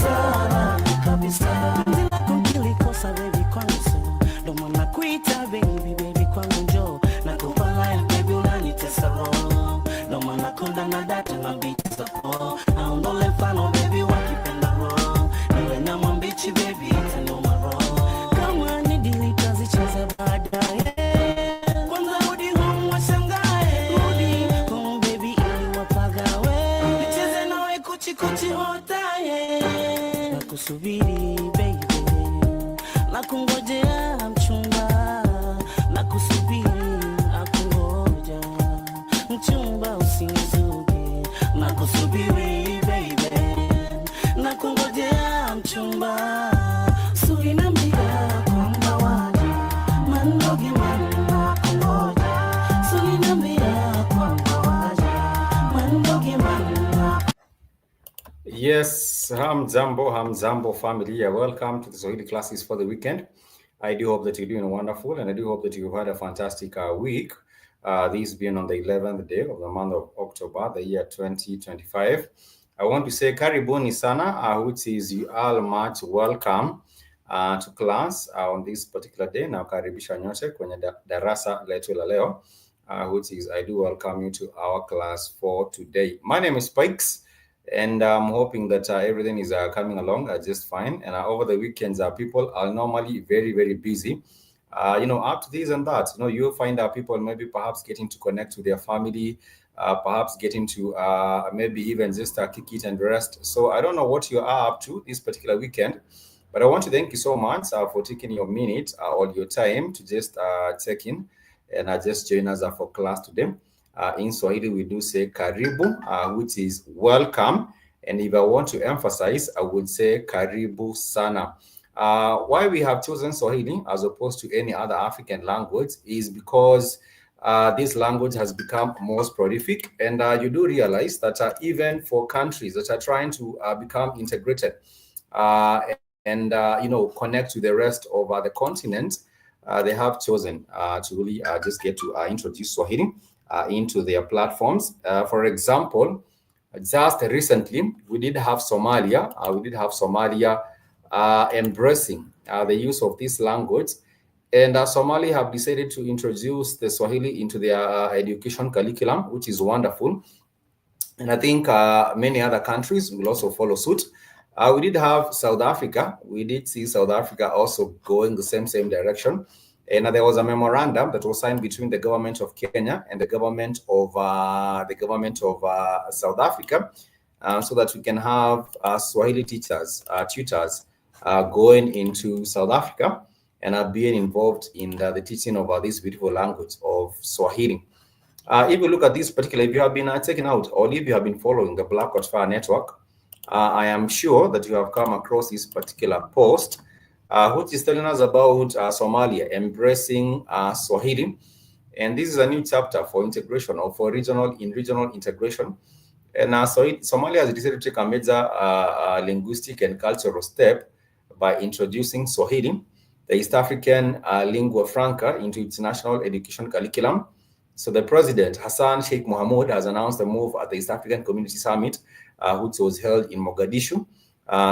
sana kabisa. Ndila kunkili kosa baby kwangu. Domo na kuita baby kwangu njo. Na kupa life baby unanitesa roho. Domo na konda na data na beat support. Na undole mfano baby wakipenda roho. Niwe na mwambichi baby itanoma roho. Kama ni dili tazicheza baadaye. Kwanza rudi home washangae. Rudi home baby ili wapagawe. Nicheze nawe kuchi hotaye. Nakusubiri baby. Nakungojea mchumba. Nakusubiri nakungoja. Mchumba usinizuge. Nakusubiri baby. Nakungojea mchumba. Sulinambia kwamba waje. Mandoge manna kungoja. Sulinambia kwamba waje. Mandoge manna. Yes, Hamzambo family. Welcome to the Swahili classes for the weekend. I do hope that you're doing wonderful, and I do hope that you've had a fantastic week. This being on the 11th day of the month of October, the year 2025. I want to say karibuni sana, which is you all much welcome to class on this particular day. Now karibisha nyote kwenye darasa letu la leo, which is I do welcome you to our class for today. My name is Spikes. And I'm hoping that everything is coming along just fine. And over the weekends, people are normally very, very busy. Up to this and that, you'll find people maybe perhaps getting to connect with their family, perhaps getting to maybe even just kick it and rest. So I don't know what you are up to this particular weekend, but I want to thank you so much for taking your minute or your time to just check in and just join us for class today. In Swahili, we do say karibu, which is welcome. And if I want to emphasize, I would say karibu sana. Why we have chosen Swahili as opposed to any other African language is because this language has become most prolific. And you do realize that even for countries that are trying to become integrated and connect to the rest of the continent, they have chosen to really just get to introduce Swahili into their platforms. For example, just recently, we did have Somalia embracing the use of this language. And Somalia have decided to introduce the Swahili into their education curriculum, which is wonderful. And I think many other countries will also follow suit. We did have South Africa. We did see South Africa also going the same direction. And there was a memorandum that was signed between the government of Kenya and the government of South Africa, so that we can have Swahili tutors going into South Africa and being involved in the teaching of this beautiful language of Swahili. If you look at this particular, if you have been checking out or if you have been following the Black Watch Network, I am sure that you have come across this particular post, which is telling us about Somalia embracing Swahili. And this is a new chapter for integration or for regional integration. And Somalia has decided to take a major linguistic and cultural step by introducing Swahili, the East African lingua franca, into its national education curriculum. So the president, Hassan Sheikh Mohamud, has announced the move at the East African Community Summit, which was held in Mogadishu,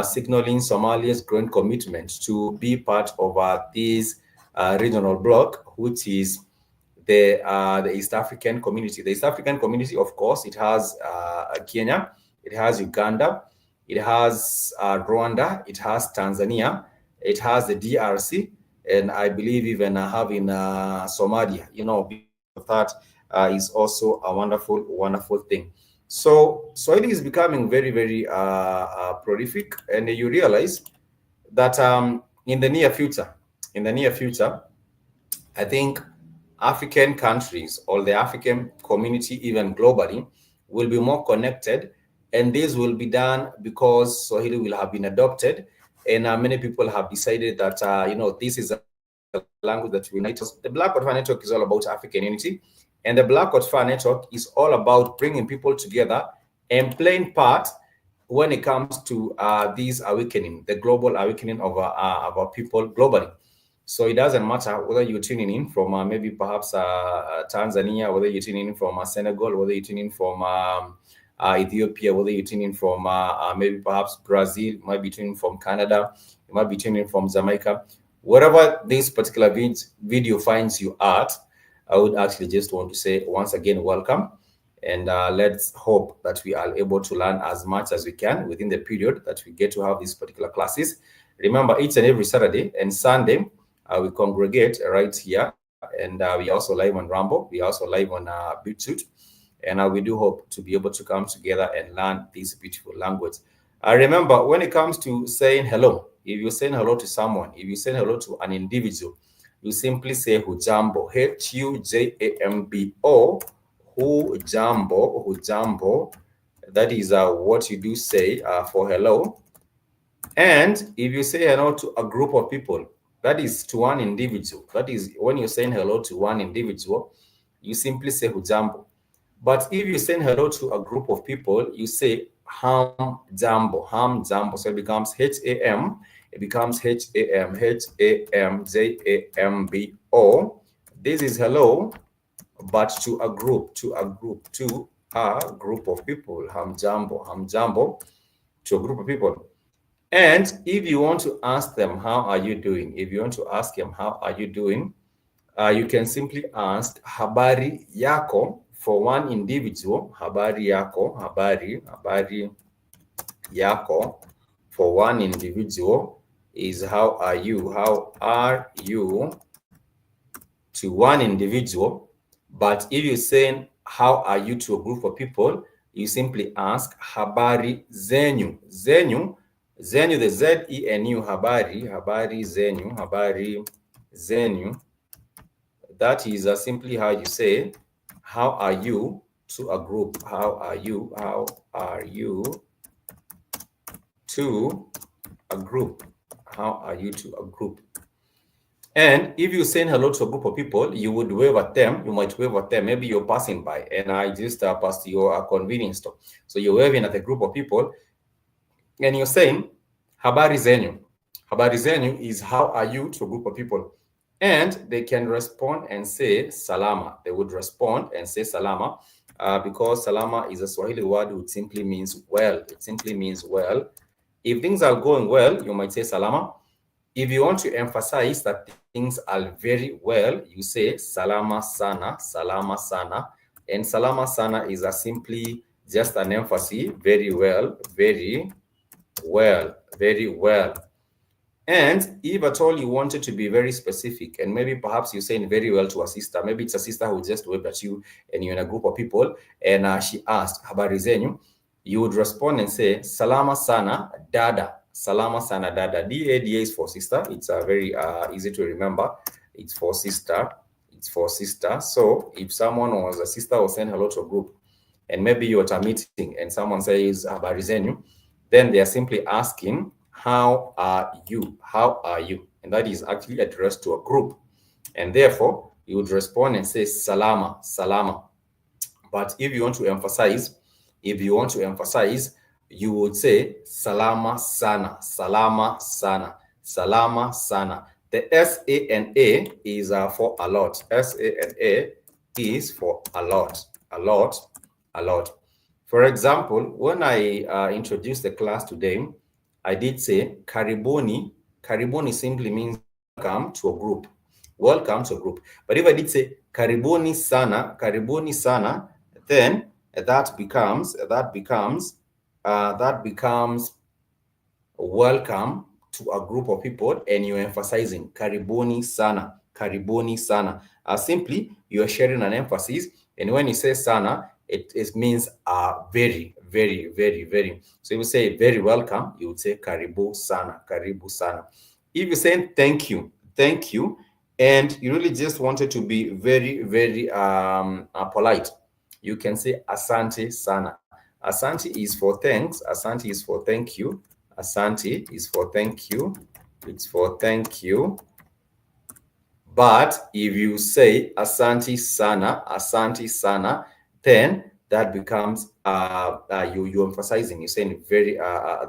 signaling Somalia's growing commitment to be part of this regional bloc, which is the East African community. The East African community, of course, it has Kenya, it has Uganda, it has Rwanda, it has Tanzania, it has the DRC, and I believe even having Somalia. That is also a wonderful thing. So Swahili is becoming very, very prolific, and you realize that in the near future, I think African countries or the African community, even globally, will be more connected, and this will be done because Swahili will have been adopted, and many people have decided that this is a language that unites us. The Black Watch Network is all about African unity, and the Black Watch Network is all about bringing people together and playing part when it comes to this awakening, the global awakening of our people globally. So it doesn't matter whether you're tuning in from maybe perhaps Tanzania, whether you're tuning in from Senegal, whether you're tuning in from Ethiopia, whether you're tuning from maybe perhaps Brazil, you might be tuning from Canada, you might be tuning from Jamaica. Wherever this particular video finds you at, I would actually just want to say once again, welcome. And let's hope that we are able to learn as much as we can within the period that we get to have these particular classes. Remember, each and every Saturday and Sunday, we congregate right here. And we are also live on Rumble. We are also live on BitSuit. And we do hope to be able to come together and learn this beautiful language. Remember, when it comes to saying hello, if you're saying hello to someone, if you say hello to an individual, you simply say hujambo, Hujambo, hujambo. That is what you do say for hello. And if you say hello to a group of people, that is to one individual. That is when you're saying hello to one individual, you simply say hujambo. But if you say hello to a group of people, you say ham jambo. So it becomes H-A-M. It becomes H-A-M, H-A-M-J-A-M-B-O. This is hello, but to a group of people. Ham jambo, to a group of people. And if you want to ask them, how are you doing? If you want to ask them, how are you doing? You can simply ask habari yako for one individual. Habari yako for one individual is how are you? How are you to one individual? But if you're saying how are you to a group of people, you simply ask habari zenyu. Zenyu, the Z-E-N-U, habari zenyu. That is simply how you say, how are you to a group? How are you to a group? How are you to a group? And if you're saying hello to a group of people, you would wave at them. You might wave at them. Maybe you're passing by, and I just passed your convenience store. So you're waving at a group of people, and you're saying, habari zenyu. Habari zenyu is how are you to a group of people. And they can respond and say salama. They would respond and say salama because salama is a Swahili word which simply means well. It simply means well. If things are going well, you might say salama. If you want to emphasize that things are very well, you say salama sana, salama sana. And salama sana is simply just an emphasis, very well, very well, very well. And if at all you wanted to be very specific, and maybe perhaps you're saying very well to a sister, maybe it's a sister who just waved at you and you're in a group of people, and she asked, habari zenyu, you would respond and say, salama sana dada. Salama sana dada. D-A-D-A is for sister. It's very easy to remember. It's for sister. It's for sister. So if someone was a sister was saying hello to a group, and maybe you're at a meeting and someone says habari zenyu, then they are simply asking, how are you? How are you? And that is actually addressed to a group. And therefore, you would respond and say salama, salama. But if you want to emphasize, you would say salama sana, salama sana, salama sana. The S-A-N-A is for a lot. S-A-N-A is for a lot, a lot, a lot. For example, when I introduced the class today, I did say karibuni. Karibuni simply means welcome to a group. Welcome to a group. But if I did say karibuni sana, then that becomes welcome to a group of people, and you're emphasizing karibuni sana, karibuni sana. Simply, you're sharing an emphasis, and when you say sana, it means very, very, very, very. So if you say very welcome, you would say karibu sana, karibu sana. If you're saying thank you, and you really just wanted to be very, very polite, you can say asante sana. Asante is for thanks. Asante is for thank you. Asante is for thank you. It's for thank you. But if you say asante sana, then that becomes you're emphasizing. You're saying very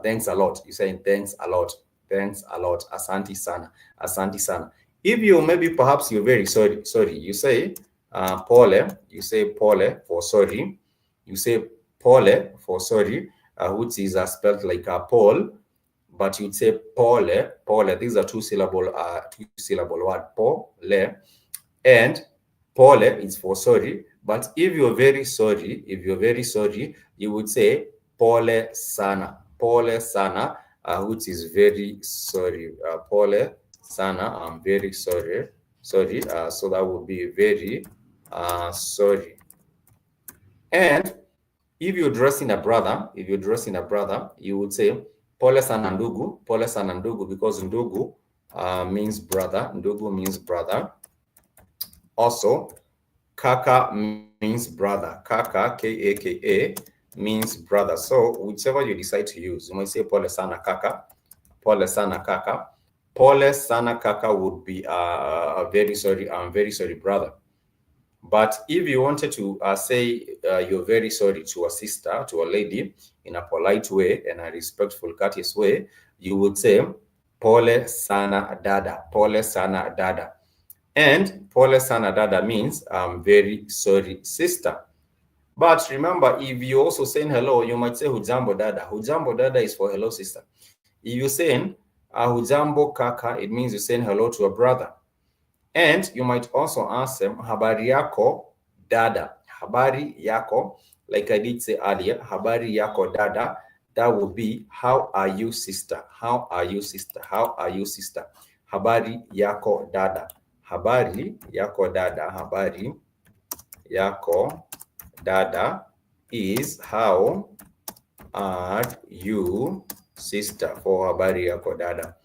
thanks a lot. You're saying thanks a lot, asante sana, asante sana. If you maybe perhaps you're very sorry, you say pole. You say pole for sorry. You say pole for sorry, which is spelled like a Paul, but you'd say pole, pole. These are two syllable word, pole, and pole is for sorry. But if you're very sorry, you would say pole sana, which is very sorry. Pole sana, I'm very sorry. So that would be very sorry. And if you're dressing a brother, you would say pole sana ndugu, because ndugu means brother. Ndugu means brother. Also, kaka means brother. Kaka, K-A-K-A, means brother. So whichever you decide to use, you might say pole sana kaka. Pole sana kaka. Pole sana kaka would be a very sorry, I'm very sorry, brother. But if you wanted to say you're very sorry to a sister, to a lady, in a polite way and a respectful, courteous way, you would say pole sana dada. Pole sana dada. And pole sana dada means I'm very sorry, sister. But remember, if you also saying hello, you might say hujambo dada. Hujambo dada is for hello, sister. If you're saying hujambo kaka, it means you're saying hello to a brother. And you might also ask them habari yako dada. Habari yako, like I did say earlier, habari yako dada. That would be how are you, sister? How are you, sister? How are you, sister? Habari yako dada. Habari yako dada. Habari yako dada is how are you, sister, for habari yako dada.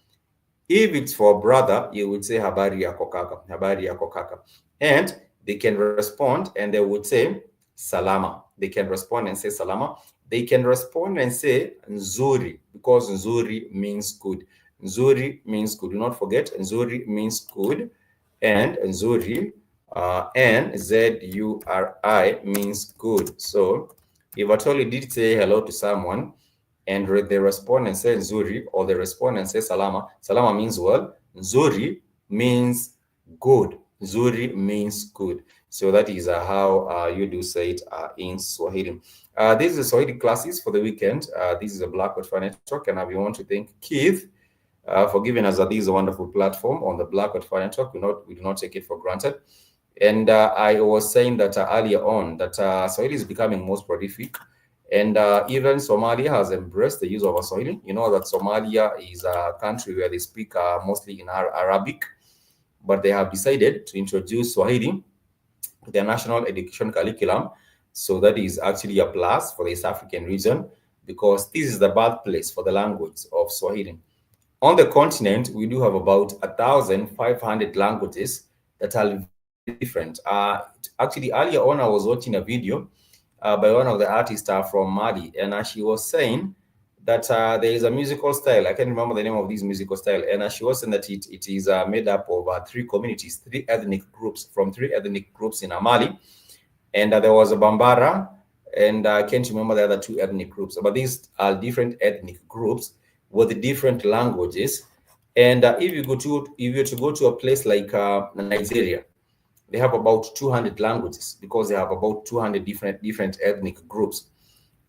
If it's for brother, you would say habari yako kaka. Habari yako kaka. And they can respond and they would say salama. They can respond and say salama. They can respond and say nzuri, because nzuri means good. Nzuri means good. Do not forget, nzuri means good. And nzuri, N-Z-U-R-I, means good. So if at all you did say hello to someone and they respond and say nzuri, or they respond and say salama, salama means well, nzuri means good. Nzuri means good. So that is how you do say it in Swahili. This is the Swahili classes for the weekend. This is a Blackboard Fire Network, and we want to thank Keith for giving us this wonderful platform on the Blackboard Fire Network. We do not take it for granted. And I was saying that earlier on that Swahili is becoming most prolific. And even Somalia has embraced the use of Swahili. You know that Somalia is a country where they speak mostly in Arabic, but they have decided to introduce Swahili to their national education curriculum. So that is actually a plus for the East African region, because this is the birthplace for the language of Swahili. On the continent, we do have about 1,500 languages that are very different. Actually, earlier on, I was watching a video by one of the artists from Mali, and she was saying that there is a musical style. I can't remember the name of this musical style. And she was saying that it is made up of three communities, three ethnic groups, from three ethnic groups in Mali. And there was a Bambara, and I can't remember the other two ethnic groups. But these are different ethnic groups with different languages. And if you were to go to a place like Nigeria, they have about 200 languages, because they have about 200 different ethnic groups.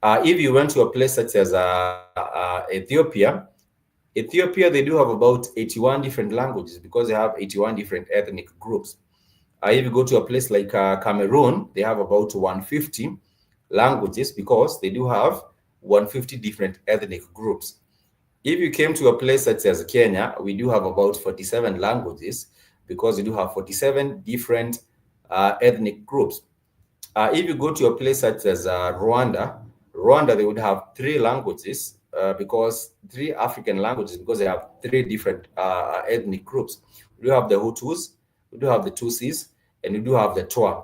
If you went to a place such as Ethiopia, they do have about 81 different languages, because they have 81 different ethnic groups. If you go to a place like Cameroon, they have about 150 languages, because they do have 150 different ethnic groups. If you came to a place such as Kenya, we do have about 47 languages, because we do have 47 different ethnic groups. If you go to a place such as Rwanda, they would have three languages, because three African languages, because they have three different ethnic groups. We do have the Hutus, we do have the Tutsis, and we do have the Twa.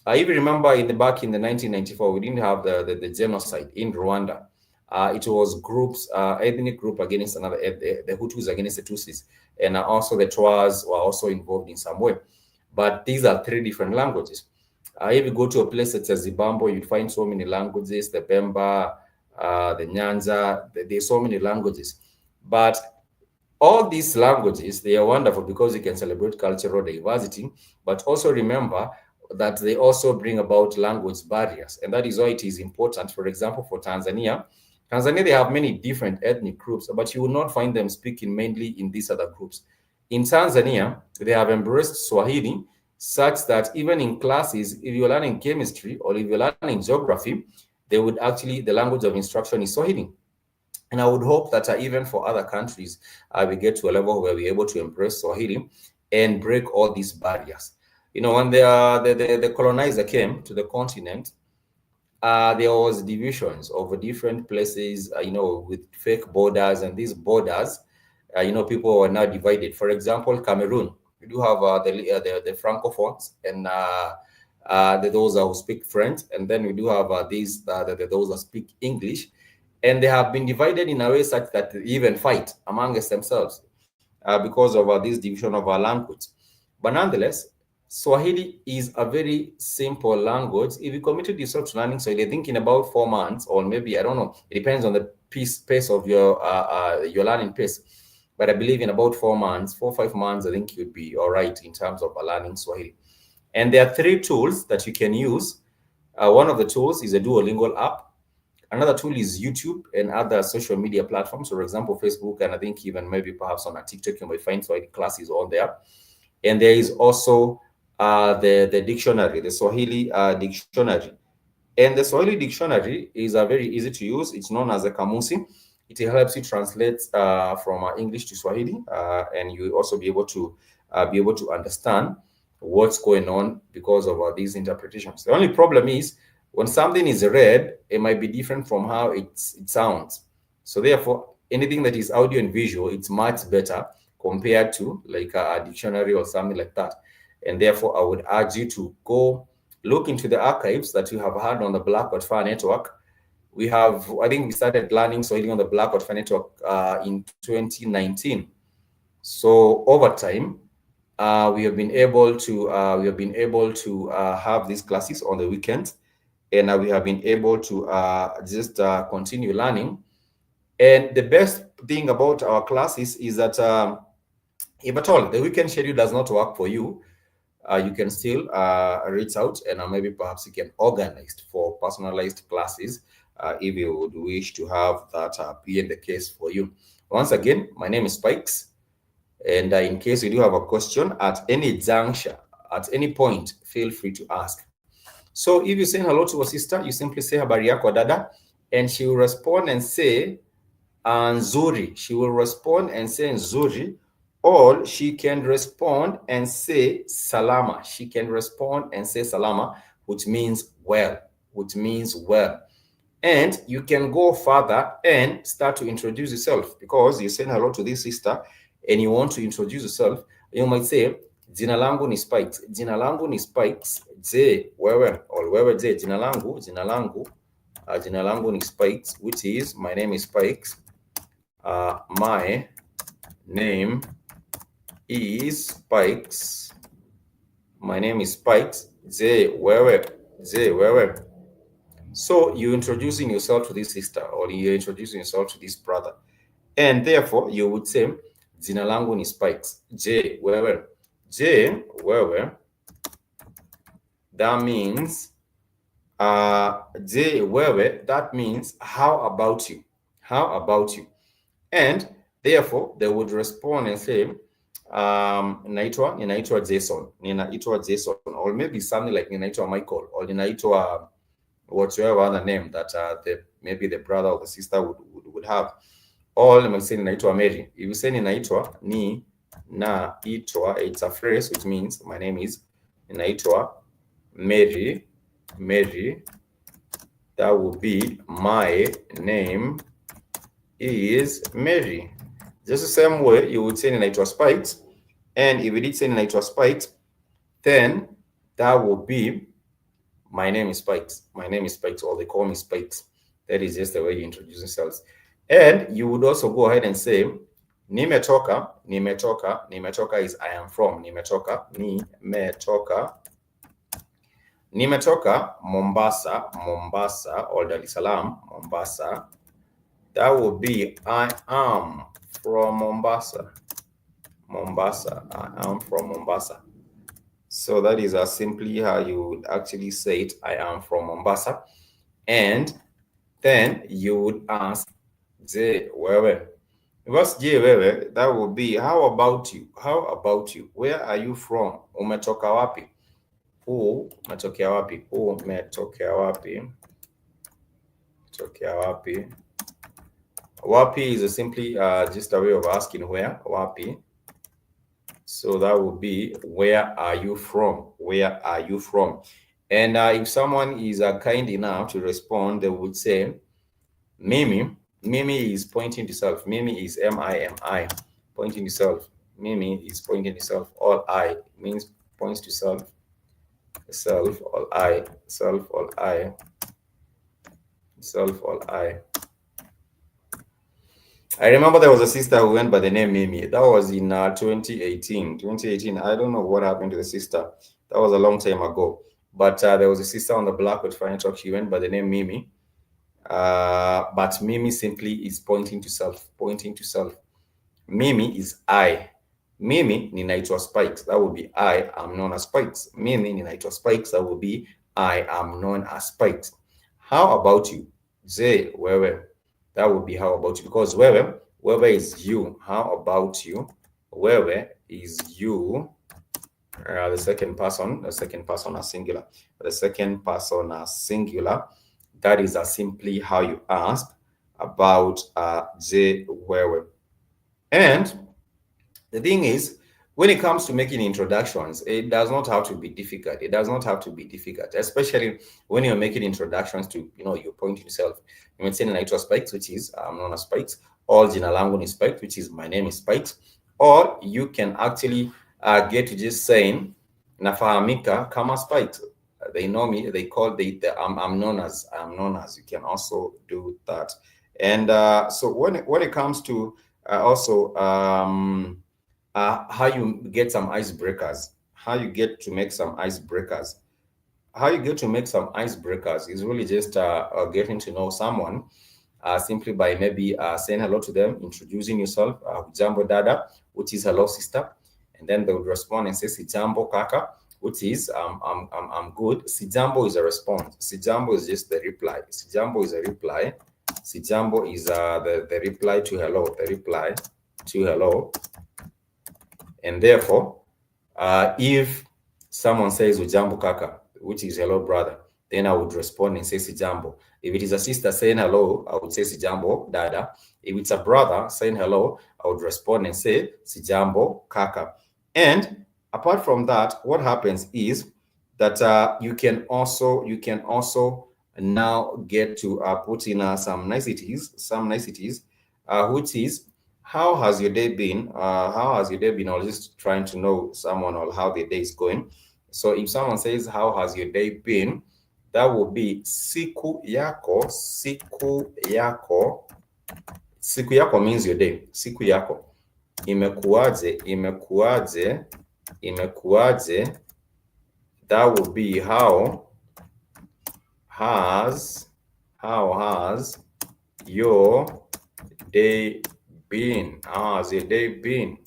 If you remember, back in the 1994, we didn't have the genocide in Rwanda. It was groups, ethnic group against another, the Hutus against the Tutsis, and also the Twas were also involved in some way. But these are three different languages. If you go to a place such as Zimbabwe, you'd find so many languages, the Pemba, the Nyanza, there's so many languages. But all these languages, they are wonderful because you can celebrate cultural diversity. But also remember, that they also bring about language barriers. And that is why it is important. For example, for Tanzania, they have many different ethnic groups, but you will not find them speaking mainly in these other groups. In Tanzania, they have embraced Swahili such that even in classes, if you're learning chemistry or if you're learning geography, the language of instruction is Swahili. And I would hope that even for other countries, we get to a level where we're able to embrace Swahili and break all these barriers. When the colonizer came to the continent, there was divisions over different places, with fake borders, and these borders, people were now divided. For example, Cameroon, we do have the Francophones and those who speak French, and then we do have those that speak English, and they have been divided in a way such that they even fight amongst themselves because of this division of our language. But nonetheless, Swahili is a very simple language. If you committed yourself to learning Swahili, I think in about 4 months, or maybe, I don't know, it depends on the pace of your learning pace. But I believe in about 4 months, 4 or 5 months, I think you'd be all right in terms of learning Swahili. And there are 3 tools that you can use. One of the tools is a Duolingo app. Another tool is YouTube and other social media platforms. For example, Facebook, and I think even maybe perhaps on a TikTok, you might find Swahili classes on there. And there is also the dictionary, the Swahili dictionary. And the Swahili dictionary is very easy to use. It's known as a kamusi. It helps you translate from English to Swahili, and you also be able to understand what's going on because of these interpretations. The only problem is when something is read, it might be different from how it sounds. So therefore, anything that is audio and visual, it's much better compared to like a dictionary or something like that. And therefore, I would urge you to go look into the archives that you have had on the Blackboard Fire Network. I think we started learning Swahili on the Blackboard Fire Network in 2019. So over time, we have been able to have these classes on the weekends, and we have been able to just continue learning. And the best thing about our classes is that if at all the weekend schedule does not work for you, you can still reach out, and maybe perhaps you can organize for personalized classes if you would wish to have that be the case for you. Once again, my name is Spikes, and in case you do have a question at any juncture, at any point, feel free to ask. So if you say hello to a sister, you simply say habari yako dada, and she will respond and say nzuri. She will respond and say nzuri, or she can respond and say salama. She can respond and say salama, which means well, And you can go further and start to introduce yourself, because you're saying hello to this sister and you want to introduce yourself. You might say, jina langu ni Spikes. Jina langu ni Spikes. Je, wewe, or wewe je, jina langu ni Spikes, which is, my name is Spikes. My name is Spikes. My name is Spikes. Je, wewe. So you're introducing yourself to this sister, or you're introducing yourself to this brother. And therefore, you would say, jina langu ni Spikes. Je, wewe. Je, wewe. That means, je, wewe, that means, how about you? How about you? And therefore, they would respond and say, ninaitwa Jason, or maybe something like ninaitwa Michael, or ninaitwa whatever other name that maybe the brother or the sister would have. Or let me say ninaitwa Mary. If you say ninaitwa, it's a phrase which means my name is ninaitwa Mary. That would be my name is Mary. Just the same way you would say ninaitwa Spikes, and if you did say ninaitwa Spikes, then that would be my name is Spikes. My name is Spikes, or they call me Spikes. That is just the way you introduce yourselves. And you would also go ahead and say nimetoka. Nimetoka is I am from. Nimetoka Mombasa, or Dar es Salaam, Mombasa. That would be I am from Mombasa. I am from Mombasa. So that is simply how you would actually say it. I am from Mombasa. And then you would ask, Je, wewe. Because Je, wewe, that would be, how about you? How about you? Where are you from? Umetoka wapi? Umetokea wapi? Umetokea wapi? Tokea wapi? Wapi is simply just a way of asking where. Wapi. So that would be, where are you from? Where are you from? And if someone is kind enough to respond, they would say, Mimi. Mimi is pointing to self. Mimi is M-I-M-I, pointing to self. Mimi is pointing to self. All I means points to self. Self, all I. Self, all I. Self, all I. I remember there was a sister who went by the name Mimi. That was in 2018. 2018. I don't know what happened to the sister. That was a long time ago. But there was a sister on the block with Fine Talk. She went by the name Mimi. But Mimi simply is pointing to self. Pointing to self. Mimi is I. Mimi ninaitwa Spikes. That would be I am known as Spikes. Mimi ninaitwa Spikes. That would be I am known as Spikes. How about you? Ze, wewe. That would be how about you, because wewe is you. How about you? Wewe is you. The second person as singular. The second person as singular. That is simply how you ask about je, wewe. And the thing is, when it comes to making introductions, it does not have to be difficult. It does not have to be difficult, especially when you're making introductions to, your point yourself. You may say naitwa Spikes, which is I'm known as Spikes, or jina langu ni Spikes, which is my name is Spikes, or you can actually get to just saying nafahamika kama Spikes. They know me. They call I'm known as. You can also do that. And so when it comes to also how you get some icebreakers, how you get to make some icebreakers. How you get to make some icebreakers is really just getting to know someone simply by maybe saying hello to them, introducing yourself, Jambo Dada, which is hello sister, and then they would respond and say Sijambo Kaka, which is I'm good. Sijambo is a response. Sijambo is just the reply. Sijambo is a reply. Sijambo is the reply to hello. The reply to hello. And therefore, if someone says Ujambo Kaka, which is hello brother, then I would respond and say Sijambo. If it is a sister saying hello, I would say Sijambo Dada. If it's a brother saying hello, I would respond and say Sijambo Kaka. And apart from that, what happens is that you can also now get to put in some niceties, which is, how has your day been? How has your day been? Or just trying to know someone or how their day is going. So if someone says, how has your day been? That would be siku yako. Siku yako. Siku yako means your day. Siku yako. Imekuaje. Imekuaje. Imekuaje. That would be how has your day been? How has your day been?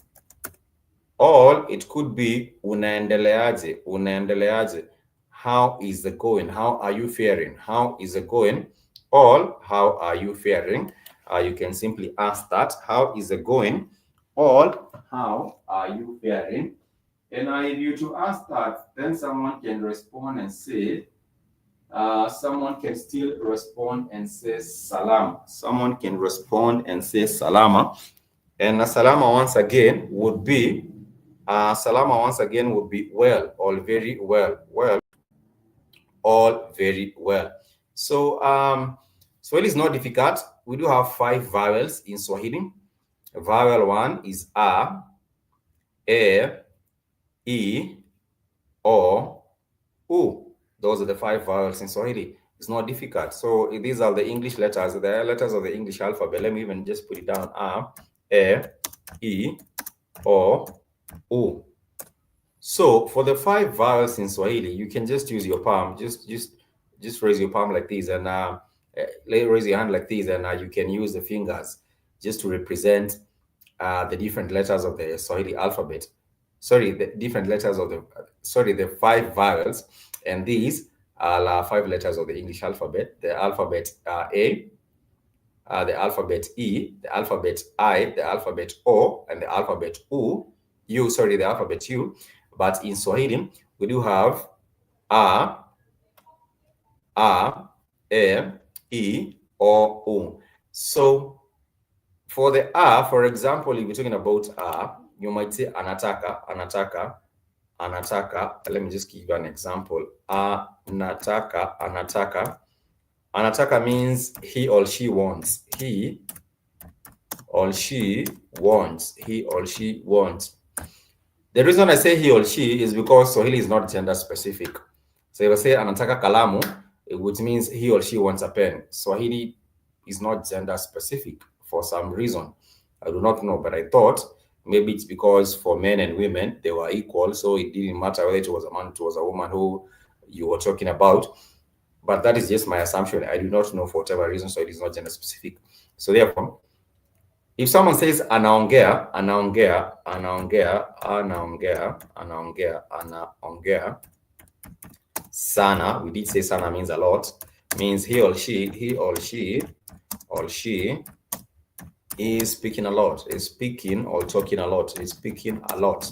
Or it could be unaendeleaje. Unaendeleaje. How is it going? How are you faring? How is it going? Or how are you faring? You can simply ask that. How is it going? Or how are you faring? And if you to ask that, then someone can respond and say, someone can still respond and say salam. Someone can respond and say salama. And salama once again would be well, all very well, all very well. So Swahili is not difficult. We do have 5 vowels in Swahili. Vowel 1 is a, e, o, u. Those are the 5 vowels in Swahili. It's not difficult. So these are the English letters. They are letters of the English alphabet. Let me even just put it down. A, e, o, u. So for the 5 vowels in Swahili, you can just use your palm. Just raise your palm like this, and raise your hand like this, and you can use the fingers just to represent the different letters of the Swahili alphabet. sorry, the different letters of the, sorry, the 5 vowels, and these are 5 letters of the English alphabet. The alphabet A, the alphabet E, the alphabet I, the alphabet O, and the alphabet U, sorry, the alphabet U. But in Swahili, we do have A, E, O, U. So for the A, for example, if you're talking about A, you might say anataka, anataka, anataka. Let me just give you an example. Anataka, anataka. Anataka means he or she wants. He or she wants. He or she wants. The reason I say he or she is because Swahili is not gender specific. So if I say anataka kalamu, which means he or she wants a pen. Swahili is not gender specific for some reason. I do not know, but I thought maybe it's because for men and women, they were equal. So it didn't matter whether it was a man, it was a woman who you were talking about. But that is just my assumption. I do not know for whatever reason, so it is not gender specific. So therefore, if someone says anaongea, anaongea, anaongea, anaongea, anaongea, anaongea, sana, we did say sana means a lot, means he or she is speaking a lot, is speaking or talking a lot, is speaking a lot.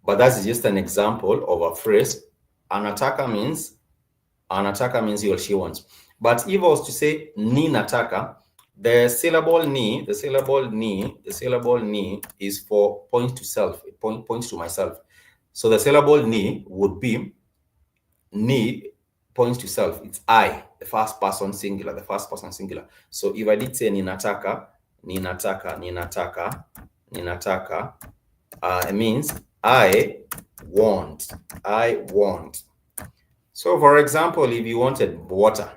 But that's just an example of a phrase. Anataka means he or she wants. But if I was to say ni nataka, the syllable ni is for point to self. It points to myself. So the syllable ni would be ni points to self. It's I, the first person singular, So if I did say ni nataka, it means I want. So for example, if you wanted water,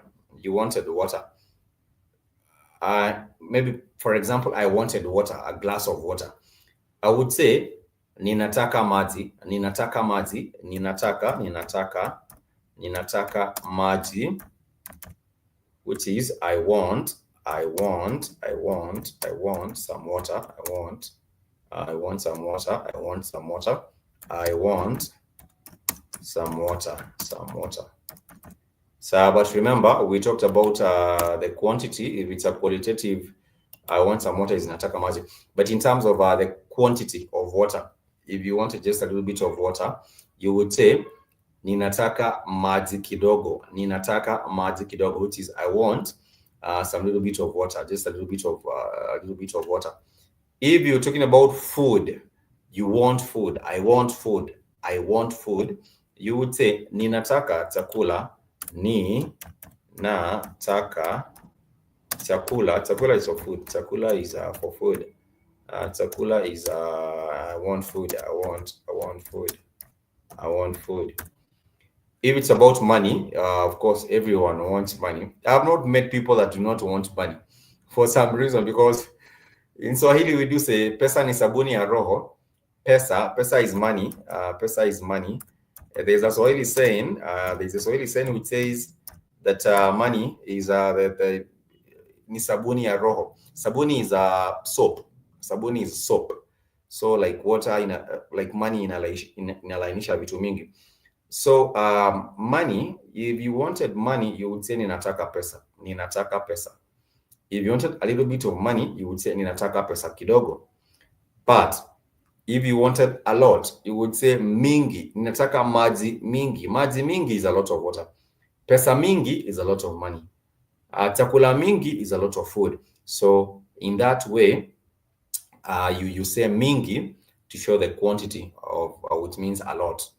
maybe for example, I wanted water, a glass of water. I would say ninataka maji, ninataka maji, which is I want some water, I want some water. So, but remember, we talked about the quantity. If it's a qualitative, I want some water is nataka maji. But in terms of the quantity of water, if you wanted just a little bit of water, you would say ninataka maji kidogo, which is I want some little bit of water, just a little bit of water. If you're talking about food, you want food, I want food, you would say ninataka chakula, ninataka chakula. Chakula is for food. Chakula is for food. Chakula is I want food. I want food. If it's about money, of course, everyone wants money. I have not met people that do not want money for some reason, because in Swahili we do say pesa ni sabuni ya roho. Pesa is money. There's a Swahili saying. Which says that money is the ni sabuni ya roho. Sabuni is soap. So like water like money inalainisha vitu mingi. So money, if you wanted money, you would say ninataka pesa. If you wanted a little bit of money, you would say ninataka pesa kidogo. But if you wanted a lot, you would say mingi. Ninataka maji mingi. Maji mingi is a lot of water. Pesa mingi is a lot of money. Chakula mingi is a lot of food. So in that way, you say mingi to show the quantity of which means a lot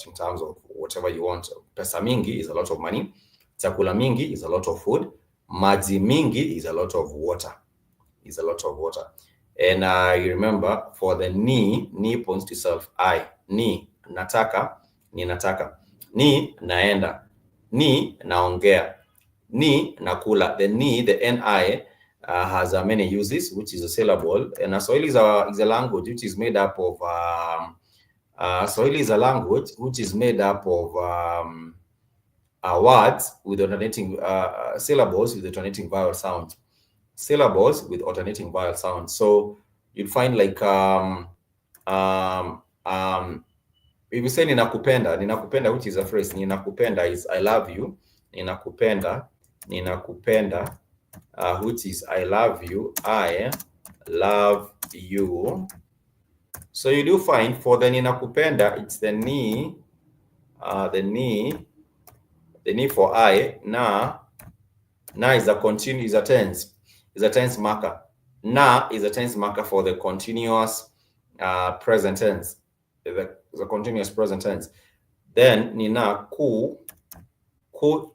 in terms of whatever you want. Pesa mingi is a lot of money. Chakula mingi is a lot of food. Maji mingi is a lot of water. And you remember for the ni points to self. I, ni, nataka, ninataka. Ni, naenda. Ni, naongea. Ni, nakula. The ni, the ni, has many uses, which is a syllable. And Swahili is a language which is made up of words with alternating syllables with alternating vowel sounds. So you'd find like um um if you say ninakupenda, which is a phrase, ninakupenda is I love you. Ninakupenda, which is I love you. I love you. So you do find for the ninakupenda, it's the ni, the ni for I. Na is a continue, is a tense marker. Na is a tense marker for the continuous present tense. The continuous present tense. Then nina ku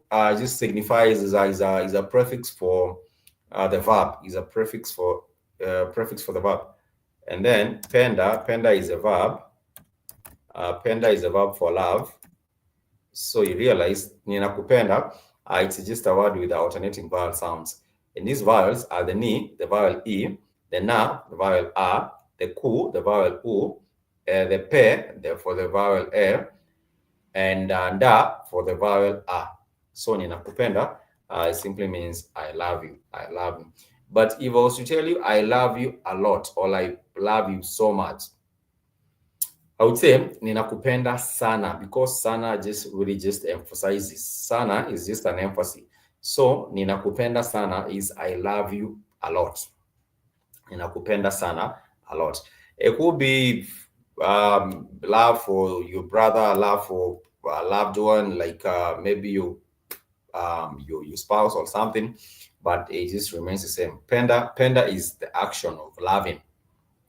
just signifies is a prefix for the verb. Is a prefix for the verb. And then penda is a verb. Penda is a verb for love. So you realize ninakupenda, it's just a word with the alternating vowel sounds. And these vowels are the ni, the vowel e, the na, the vowel a, the ku, the vowel u, the pe, for the vowel e, and da for the vowel a. So ninakupenda simply means I love you. I love you. But if I was to tell you I love you a lot or I love you so much, I would say ninakupenda sana, because sana just really just emphasizes. Sana is just an emphasis. So ninakupenda sana is I love you a lot. Ninakupenda sana a lot. It could be love for your brother, love for a loved one, like maybe your spouse or something, but it just remains the same. Penda is the action of loving.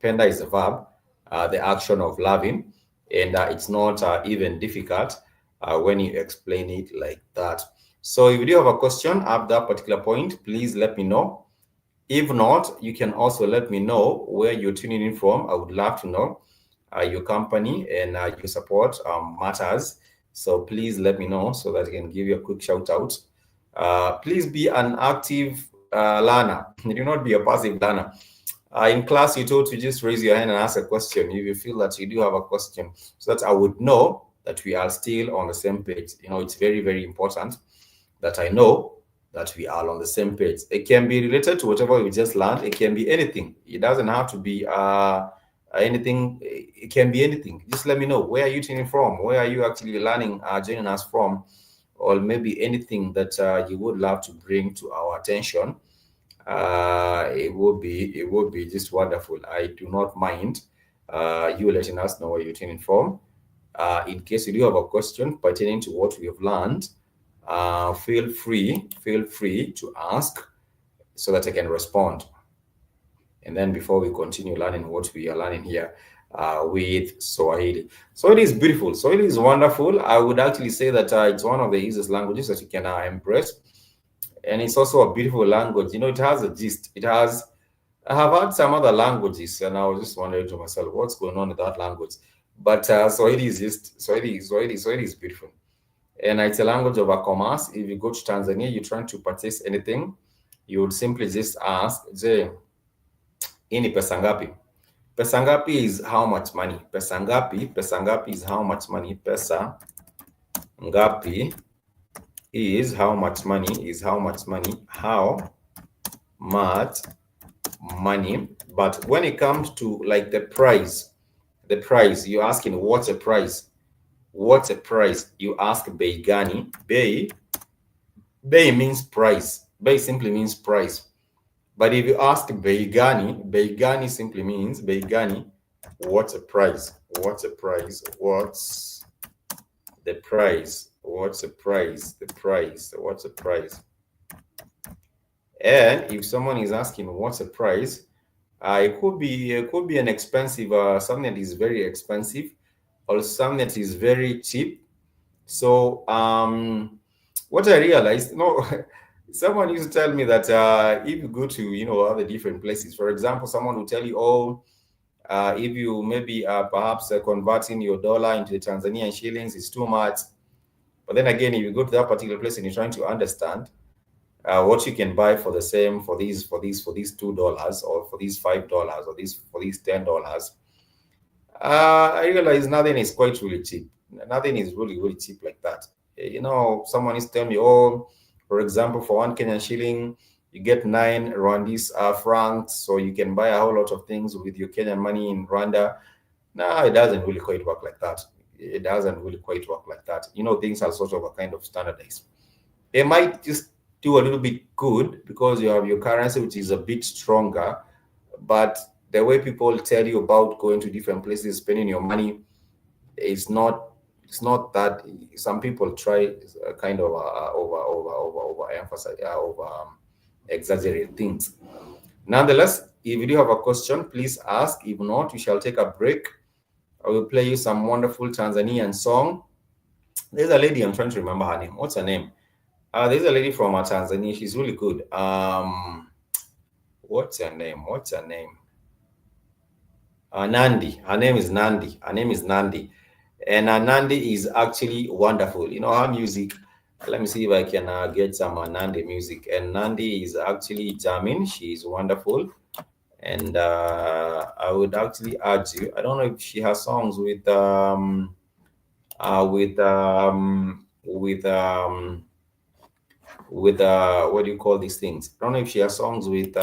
Penda is a verb, the action of loving, and it's not even difficult when you explain it like that. So if you do have a question at that particular point, please let me know. If not, you can also let me know where you're tuning in from. I would love to know your company and your support matters. So please let me know so that I can give you a quick shout out. Please be an active learner. Do not be a passive learner. In class, you told to just raise your hand and ask a question if you feel that you do have a question, so that I would know that we are still on the same page. It's very, very important that I know that we are on the same page. It can be related to whatever we just learned. It can be anything. It doesn't have to be anything. It can be anything. Just let me know, where are you tuning from? Where are you actually learning, joining us from? Or maybe anything that you would love to bring to our attention. It would be just wonderful. I do not mind you letting us know where you're tuning from. In case you do have a question pertaining to what we have learned, feel free to ask so that I can respond. And then before we continue learning what we are learning here with Swahili. Swahili is beautiful. Swahili is wonderful. I would actually say that it's one of the easiest languages that you can embrace. And it's also a beautiful language. It has a gist. I have had some other languages, and I was just wondering to myself, what's going on with that language? But Swahili is beautiful. And it's a language of a commerce. If you go to Tanzania, you're trying to purchase anything, you would simply just ask, Je, hii ni pesa ngapi? Pesa ngapi is how much money. Pesa ngapi is how much money. Pesa ngapi is how much money, how much money. But when it comes to like the price, you're asking what's a price? What's a price? You ask bei gani. Bei means price. Bei simply means price. But if you ask bei gani simply means bei gani. What's a price? What's a price? What's the price? What's the price? The price. What's the price? And if someone is asking what's the price, it could be an expensive, something that is very expensive, or something that is very cheap. So what I realized, someone used to tell me that if you go to other different places, for example, someone will tell you, if you maybe perhaps converting your dollar into the Tanzanian shillings is too much. But then again, if you go to that particular place and you're trying to understand what you can buy for the same for these $2 or for these $5 or for these $10, I realize nothing is quite really cheap. Nothing is really cheap like that. Someone is telling me, for example, for one Kenyan shilling, you get 9 Rwandese francs, so you can buy a whole lot of things with your Kenyan money in Rwanda. No, it doesn't really quite work like that. It doesn't really quite work like that. Things are sort of a kind of standardized. It might just do a little bit good because you have your currency, which is a bit stronger, but the way people tell you about going to different places, spending your money, it's not it's not that. Some people try kind of over emphasize, over exaggerate things. Nonetheless, if you do have a question, please ask. If not, we shall take a break. I will play you some wonderful Tanzanian song. There's a lady, I'm trying to remember her name. What's her name? There's a lady from Tanzania. She's really good. What's her name? Nandi. Her name is Nandi. And Nandi is actually wonderful. Her music. Let me see if I can get some Nandi music. And Nandi is actually jamming. She's wonderful. And I would actually urge you. I don't know if she has songs with what do you call these things? I don't know if she has songs with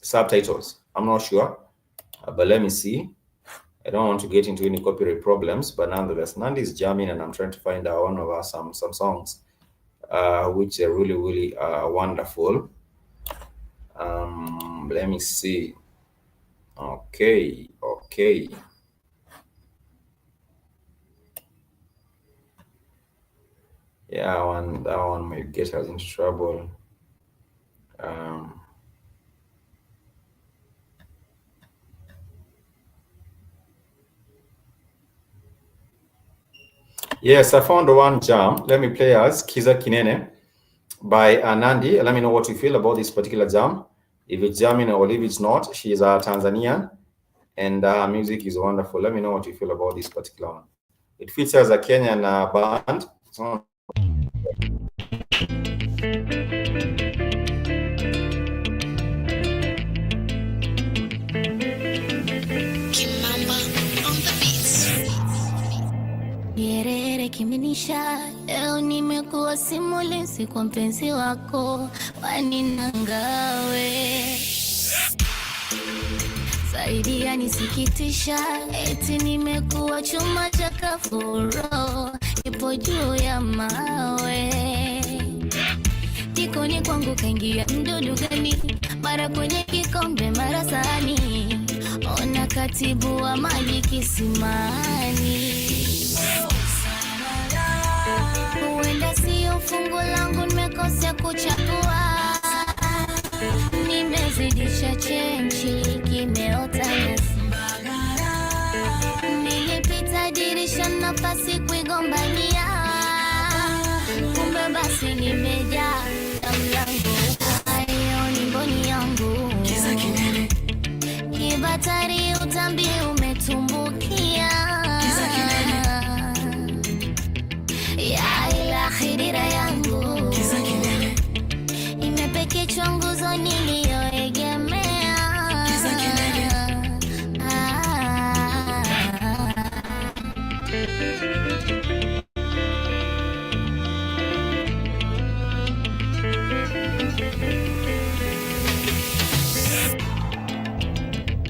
subtitles. I'm not sure, but let me see. I don't want to get into any copyright problems, but nonetheless, Nandi is jamming, and I'm trying to find out one of her some songs, which are really really wonderful. Let me see. Okay. Yeah, that one might get us into trouble. Yes, I found one jam. Let me play as Kiza Kinene by Anandi. Let me know what you feel about this particular jam. If it's jamming or if it's not. She's a Tanzanian, and her music is wonderful. Let me know what you feel about this particular one. It features a Kenyan band. Nyerere kimenisha, leo nimekuwa simulizi kwa mpenzi wako, waninangawe zaidi yanisikitisha, eti nimekuwa chuma cha kafuro, ipo juu ya mawe. Jikoni kwangu kaingia mdudu gani, mara kwenye kikombe mara sahani, ona katibu wa maji kisimani. Huenda sio fungu langu, nimekosea kuchagua, nimezidisha chenchi, kimeota nyasi. Nilipita dirisha nafasi kuigombania, kumbe basi nimejaa na mlango hayo ni mboni yangu. Kiza kinene, kibatari utambi umetumbukia. Kiza kinene, ya ila khidira yangu. Kiza kinene, imepekechwa nguzo niliyoegemea. Kiza kinene,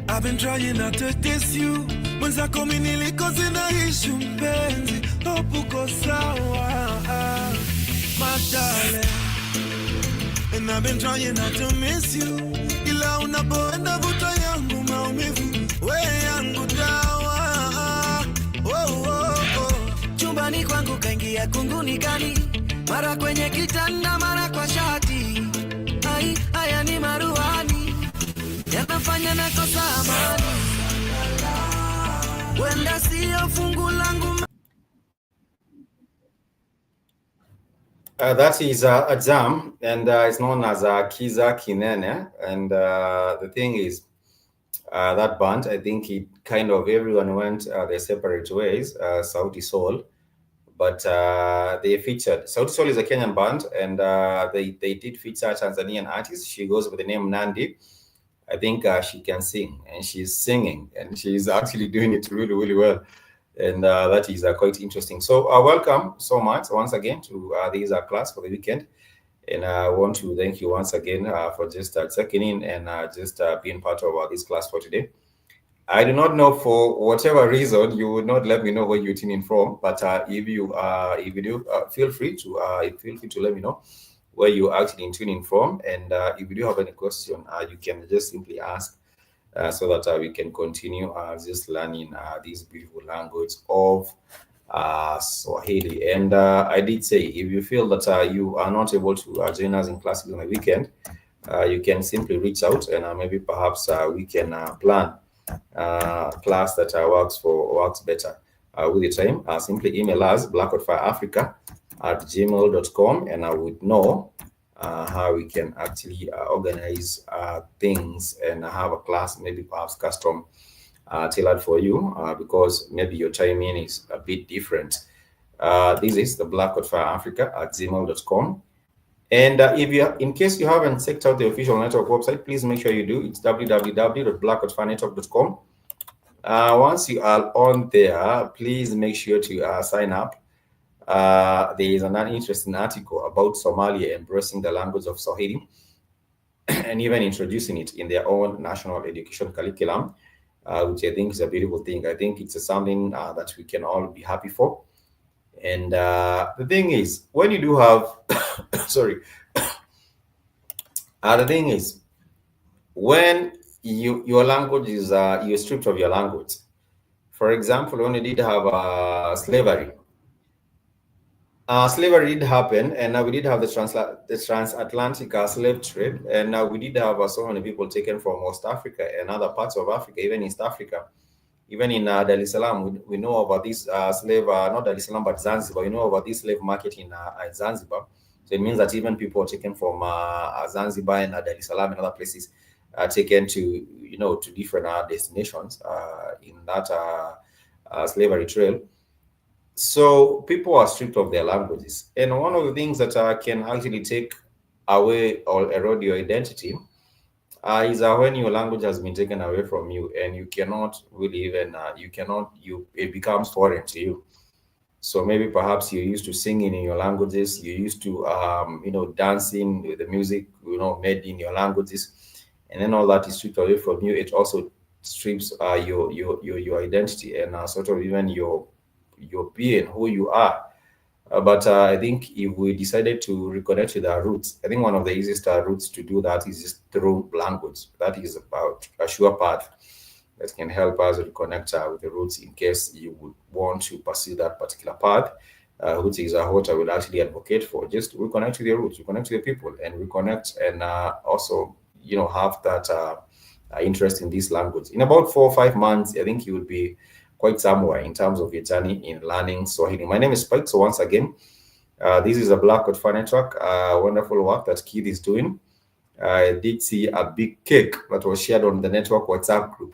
I've been trying not to diss you. Mwenzako mimi nilikoze naishi mpenzi, hope uko sawa, my darling. And I've been trying not to miss you, ila unapoenda vuta yangu maumivu, we yangu dawa. Chumbani kwangu kaingia kunguni gani, mara kwenye kitanda mara kwa shati. Haya ni maruhani, yanafanya nakosa amani. Wenda siyo fungu langu. That is a jam, and it's known as Kiza Kinene. And the thing is, that band, I think it kind of everyone went their separate ways. Sauti Sol, but they featured. Sauti Sol is a Kenyan band, and they did feature Tanzanian artist. She goes with the name Nandi. I think she can sing, and she's singing, and she's actually doing it really, really well. And that is quite interesting. So welcome so much once again to this class for the weekend. And I want to thank you once again for just checking in and just being part of this class for today. I do not know, for whatever reason you would not let me know where you're tuning from, but if you do, feel free to let me know where you actually tuning from, and if you do have any question, you can just simply ask, so that we can continue just learning this beautiful language of Swahili. And I did say, if you feel that you are not able to join us in classes on the weekend, you can simply reach out, and maybe perhaps we can plan class that works better with the time. Simply email us blackwoodfireafrica@gmail.com, and I would know how we can actually organize things and have a class, maybe perhaps custom tailored for you, because maybe your timing is a bit different. This is the blackwoodfireafrica@gmail.com. And if you, in case you haven't checked out the official network website, please make sure you do. It's www.blackwoodfirenetwork.com. Once you are on there, please make sure to sign up. There is an interesting article about Somalia embracing the language of Swahili and even introducing it in their own national education curriculum, which I think is a beautiful thing. I think it's something that we can all be happy for. And the thing is, when you do have, sorry, the thing is, when your language is, you're stripped of your language. For example, when you did have slavery, slavery did happen, and we did have the transatlantic slave trade, and we did have so many people taken from West Africa and other parts of Africa, even East Africa. Even in Dar es Salaam, we know about this slave, not Dar es Salaam, but Zanzibar. We know about this slave market in Zanzibar. So it means that even people taken from Zanzibar and Dar es Salaam and other places are taken to, to different destinations in that slavery trail. So people are stripped of their languages. And one of the things that can actually take away or erode your identity is when your language has been taken away from you, and you cannot really even, it becomes foreign to you. So maybe perhaps you're used to singing in your languages, you're used to, dancing with the music, made in your languages, and then all that is stripped away from you. It also strips your identity and sort of even your being, who you are. But I think if we decided to reconnect with our roots, I think one of the easiest routes to do that is just through language. That is about a sure path that can help us reconnect with the roots, in case you would want to pursue that particular path, which is what I would actually advocate for. Just reconnect with your roots, reconnect with the people, and reconnect, and also, have that interest in this language. In about 4 or 5 months, I think you will be quite somewhere in terms of your journey in learning Swahili. My name is Spike. So once again, this is a Blackwood Fun Network, wonderful work that Keith is doing. I did see a big cake that was shared on the network WhatsApp group.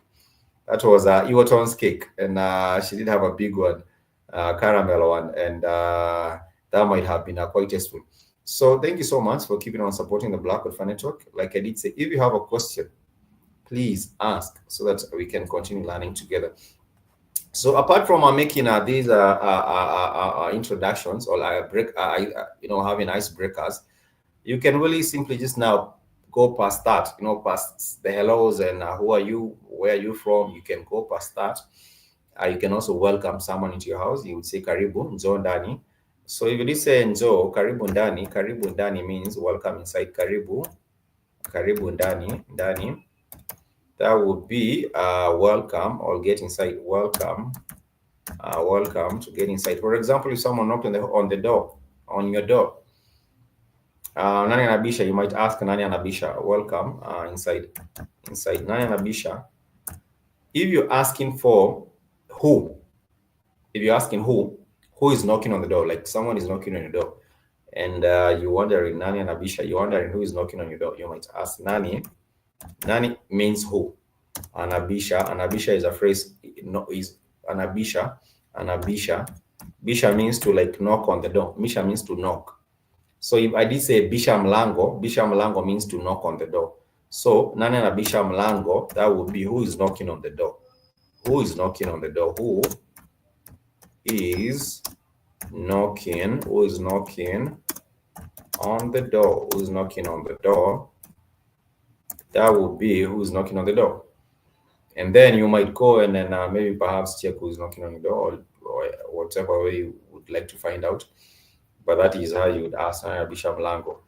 That was Iwaton's cake, and she did have a big one, caramel one, and that might have been quite tasteful. So thank you so much for keeping on supporting the Blackwood Fun Network. Like I did say, if you have a question, please ask so that we can continue learning together. So apart from making these introductions, or having icebreakers, you can really simply just now go past that, past the hellos and who are you, where are you from. You can go past that. You can also welcome someone into your house. You would say karibu, njo ndani. So if you did say njo, karibu ndani means welcome inside. Karibu ndani. That would be welcome, or get inside. Welcome to get inside. For example, if someone knocked on your door, nani anabisha, you might ask nani anabisha. Welcome inside. Nani anabisha. If you're asking for who, who is knocking on the door, like someone is knocking on your door, and you're wondering nani anabisha, you're wondering who is knocking on your door, you might ask nani. Nani means who. Anabisha is a phrase. Is anabisha. Bisha means to knock on the door. Misha means to knock. So if I did say bisha mlango means to knock on the door. So nani anabisha mlango, that would be who is knocking on the door. Who is knocking on the door? Who is knocking on the door. Who's knocking on the door? That would be who's knocking on the door. And then you might go and then maybe perhaps check who's knocking on the door, or whatever way you would like to find out. But that is how you would ask Bishop Lango.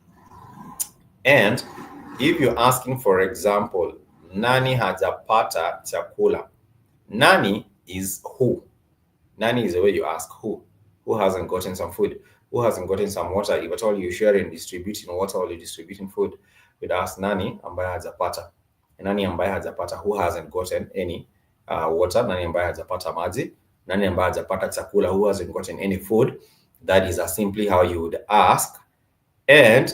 And if you're asking, for example, nani hajapata chakula, nani is who. Nani is the way you ask who. Who hasn't gotten some food? Who hasn't gotten some water? If at all you share and distributing water or you're distributing food, you'd ask nani ambaye hajapata. Nani ambaye hajapata, who hasn't gotten any water. Nani ambaye hajapata maji. Nani ambaye hajapata chakula, who hasn't gotten any food. That is simply how you would ask. And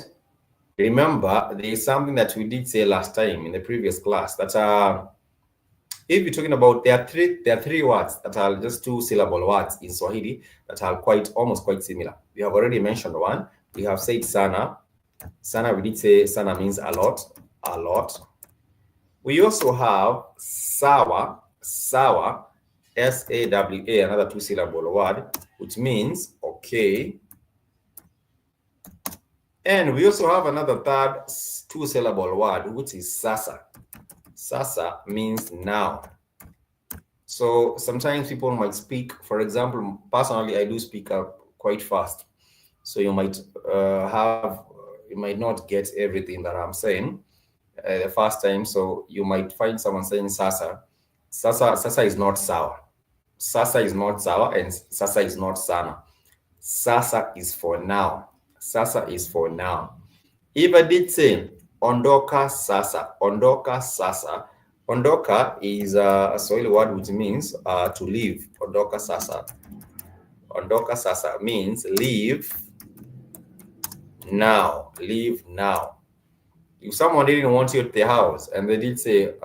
remember, there is something that we did say last time in the previous class, that if you're talking about, there are three words that are just 2-syllable words in Swahili that are almost quite similar. We have already mentioned one. We have said sana. Sana, we did say sana means a lot, a lot. We also have sawa, sawa, S-A-W-A, another 2-syllable word, which means okay. And we also have another third 2-syllable word, which is sasa. Sasa means now. So sometimes people might speak, for example, personally, I do speak up quite fast. So you might you might not get everything that I'm saying the first time. So you might find someone saying sasa. Sasa is not sawa. Sasa is not sawa, and sasa is not sana. Sasa is for now. Sasa is for now. If I did say ondoka sasa, ondoka sasa. Ondoka is a Swahili word which means to leave. Ondoka sasa. Ondoka sasa means leave now. Leave now. If someone didn't want you at the house and they did say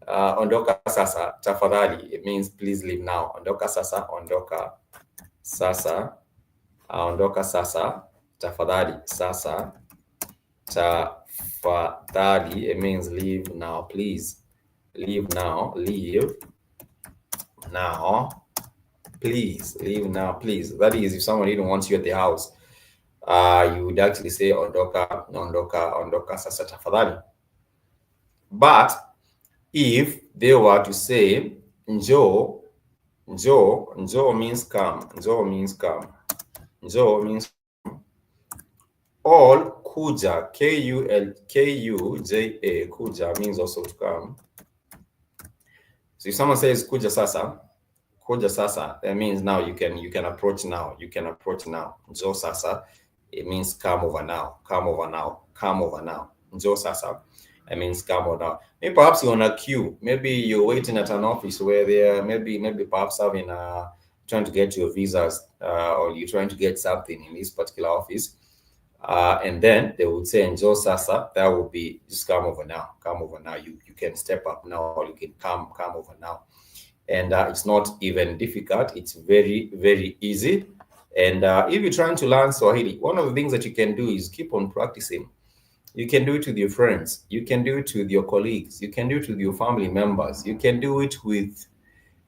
ondoka sasa, tafadhali, it means please leave now. Ondoka sasa, ondoka sasa, ondoka sasa, tafadhali, sasa, tafadhali, it means leave now, please. Leave now, leave now, please. Leave now, please. That is, if someone didn't want you at the house, you would actually say ondoka, ondoka, ondoka sasa tafadhali. But if they were to say njoo, njoo, njoo means come, njoo means come, njoo means come. All kuja, K-U-J-A, kuja means also to come. So if someone says kuja sasa, that means now you can approach now. You can approach now. Njoo sasa, it means come over now. Come over now. Come over now. Njoo sasa, it means come over now. Maybe perhaps you're on a queue. Maybe you're waiting at an office where they're maybe perhaps having trying to get your visas, or you're trying to get something in this particular office. And then they would say njoo sasa. That would be just come over now. Come over now. You can step up now, or you can come over now. And it's not even difficult. It's very, very easy. And if you're trying to learn Swahili, one of the things that you can do is keep on practicing. You can do it with your friends. You can do it with your colleagues. You can do it with your family members. You can do it with,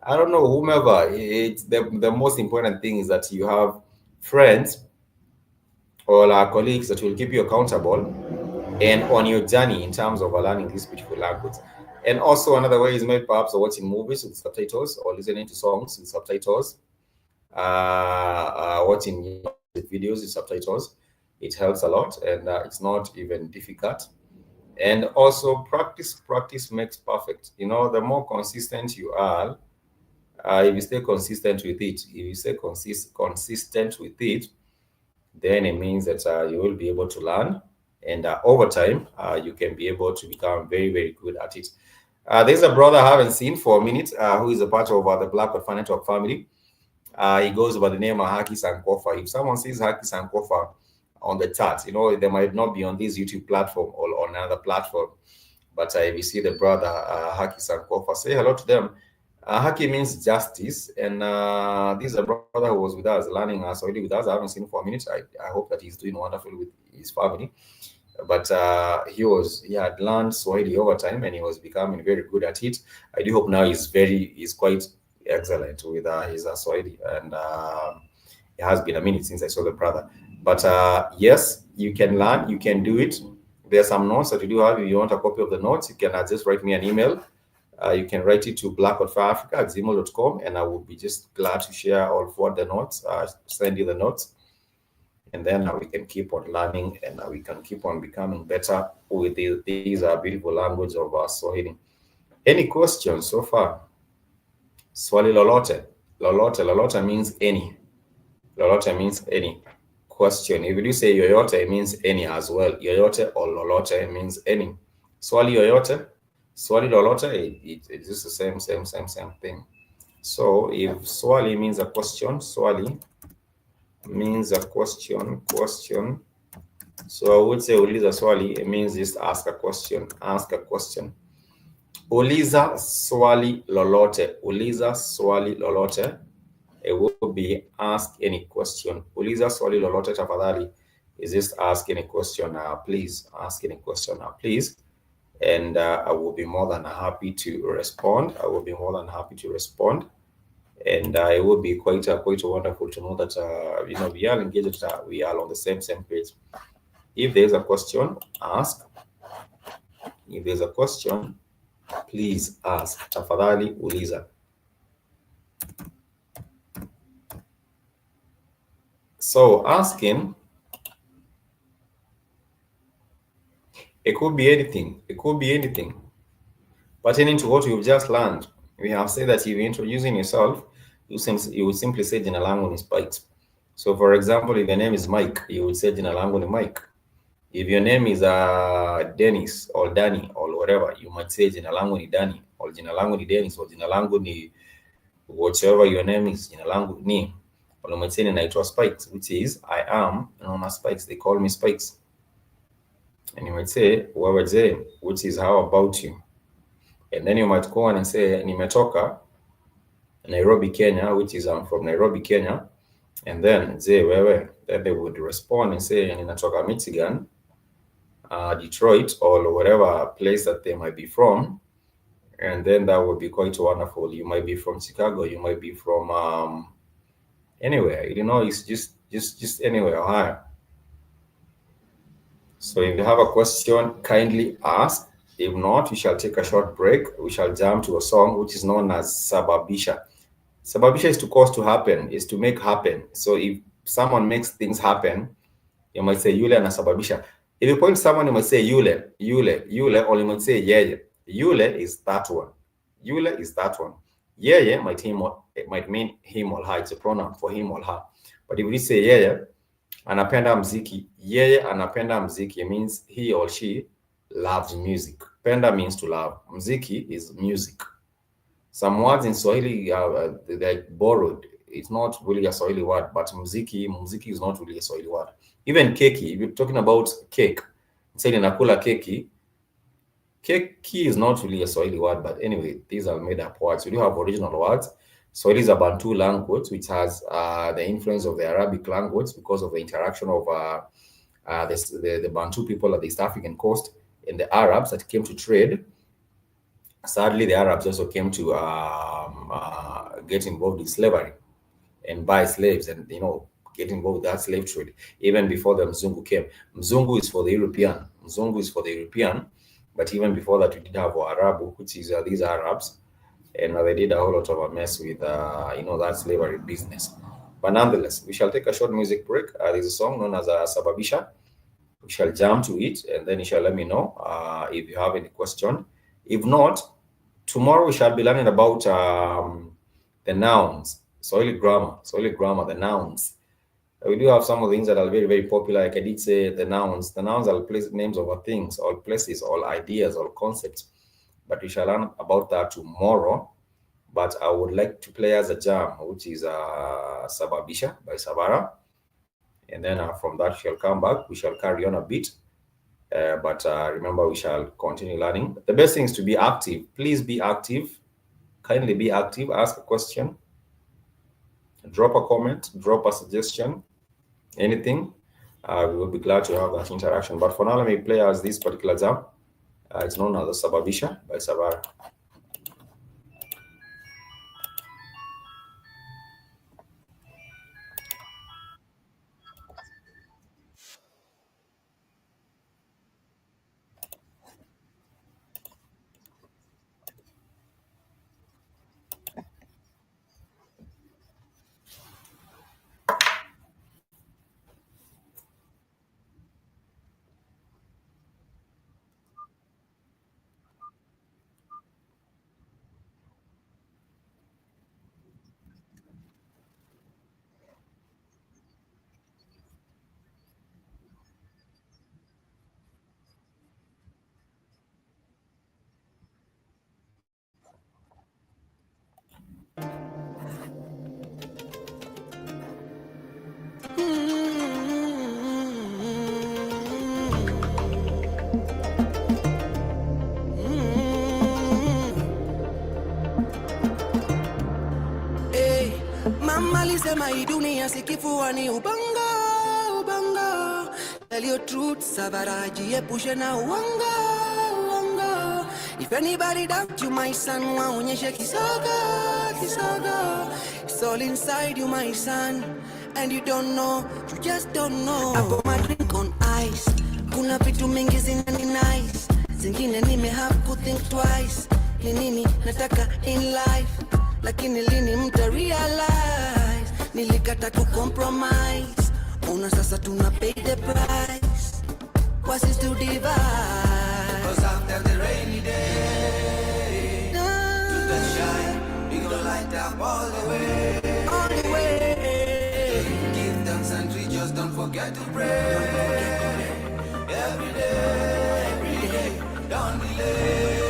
I don't know, whomever. It's the most important thing is that you have friends or colleagues that will keep you accountable and on your journey in terms of learning this beautiful language. And also another way is maybe perhaps watching movies with subtitles or listening to songs with subtitles, watching videos with subtitles. It helps a lot, and it's not even difficult. And also practice makes perfect. You know, the more consistent you are, if you stay consistent with it, then it means that you will be able to learn, and over time you can be able to become very, very good at it. There's a brother I haven't seen for a minute who is a part of the Black Fan Network family. He goes by the name of Haki Sankofa. If someone sees Haki Sankofa on the chat, you know, they might not be on this YouTube platform or on another platform, but if you see the brother Haki Sankofa, say hello to them. Haki means justice, and this is a brother who was with us, learning Swahili with us. I haven't seen him for a minute. I hope that he's doing wonderful with his family. But he had learned Swahili over time, and he was becoming very good at it. I do hope now he's quite excellent with his Swahili, and It has been a minute since I saw the brother. But yes, you can learn, you can do it. There are some notes that you do have. If you want a copy of the notes, you can just write me an email. You can write it to black.fireafrica@gmail.com, and I will be just glad to share or forward the notes, send you the notes. And then we can keep on learning, and we can keep on becoming better with these beautiful language of Swahili. Any questions so far? Swali lolote. Lolote means any. Lolote means any. Question. If you do say yoyote, it means any as well. Yoyote or lolote means any. Swali yoyote, swali lolote, it's just the same thing. So if swali means a question, swali means a question. So I would say uliza swali, it means just ask a question. Uliza swali lolote. Uliza swali lolote. It will be ask any question. Uliza swali lolote tafadhali is just ask any question, please. Ask any question, please. And I will be more than happy to respond. And it will be quite wonderful to know that we are engaged. We are on the same page. If there's a question, ask. If there's a question, please ask. Tafadhali uliza. So asking, it could be anything. Pertaining to what you've just learned, we have said that if you're introducing yourself, you would simply say jina langu ni Spikes. So for example, if your name is Mike, you would say jina langu ni Mike. If your name is Dennis or Danny or whatever, you might say jina langu ni Danny or jina langu ni Dennis or jina langu ni whatever your name is, jina langu ni. Or you might say ninaitwa Spikes, which is I am known as Spikes. They call me Spikes. And you might say wewe, which is how about you. And then you might go on and say nimetoka Nairobi, Kenya, which is I'm from Nairobi, Kenya. And then ze wewe, then they would respond and say ninatoka Michigan, Detroit, or whatever place that they might be from. And then that would be quite wonderful. You might be from Chicago, you might be from anywhere, it's just anywhere, Ohio. So if you have a question, kindly ask. If not, we shall take a short break. We shall jump to a song which is known as sababisha. Sababisha is to cause to happen, is to make happen. So if someone makes things happen, you might say yule anasababisha. If you point someone, you might say yule, or you might say yeye. Yule is that one. Yeye might mean him or her. It's a pronoun for him or her. But if we say yeye anapenda mziki, yeye anapenda mziki means he or she loves music. Penda means to love. Mziki is music. Some words in Swahili they're borrowed. It's not really a Swahili word, but mziki is not really a Swahili word. Even keki, if you're talking about cake, say ninakula keki. Keki is not really a Swahili word, but anyway, these are made up words. We do have original words. Swahili is a Bantu language, which has the influence of the Arabic language because of the interaction of the Bantu people at the East African coast and the Arabs that came to trade. Sadly, the Arabs also came to get involved in slavery and buy slaves and, get involved with that slave trade even before the Mzungu came. Mzungu is for the European. But even before that, we did have Arabu, which is these Arabs. And they did a whole lot of a mess with, that slavery business. But nonetheless, we shall take a short music break. There's a song known as Sababisha. We shall jump to it, and then you shall let me know if you have any question. If not, tomorrow we shall be learning about the nouns, Swahili grammar, the nouns. We do have some of the things that are very, very popular. Like I did say, the nouns. The nouns are names of things, or places, or ideas, or concepts. But we shall learn about that tomorrow. But I would like to play as a jam, which is Sababisha by Savara. And then from that, we shall come back. We shall carry on a bit. But remember, we shall continue learning. The best thing is to be active. Please be active. Kindly be active. Ask a question. Drop a comment. Drop a suggestion. Anything. We will be glad to have that interaction. But for now, let me play as this particular jam. It's known as the Sababisha by Savara. Alisema hii dunia si kifuani ubongo, ubongo. Tell your truth, Sabara, jiepushe na uongo, uongo. If anybody doubt you, my son, waonyeshe kisogo, kisogo. It's all inside you, my son, and you don't know, you just don't know. I put my drink on ice, kuna vitu mingi zinani nice, zingine nime have to think twice. Ni nini nataka in life, lakini lini mta realize, nilikata ku compromise, ona sasa tuna pay the price. What is to divide? Cause after the rainy day, to the shine, we gonna light up all the way, all the way. Give thanks and rejoice, don't forget to pray. Every day, don't delay.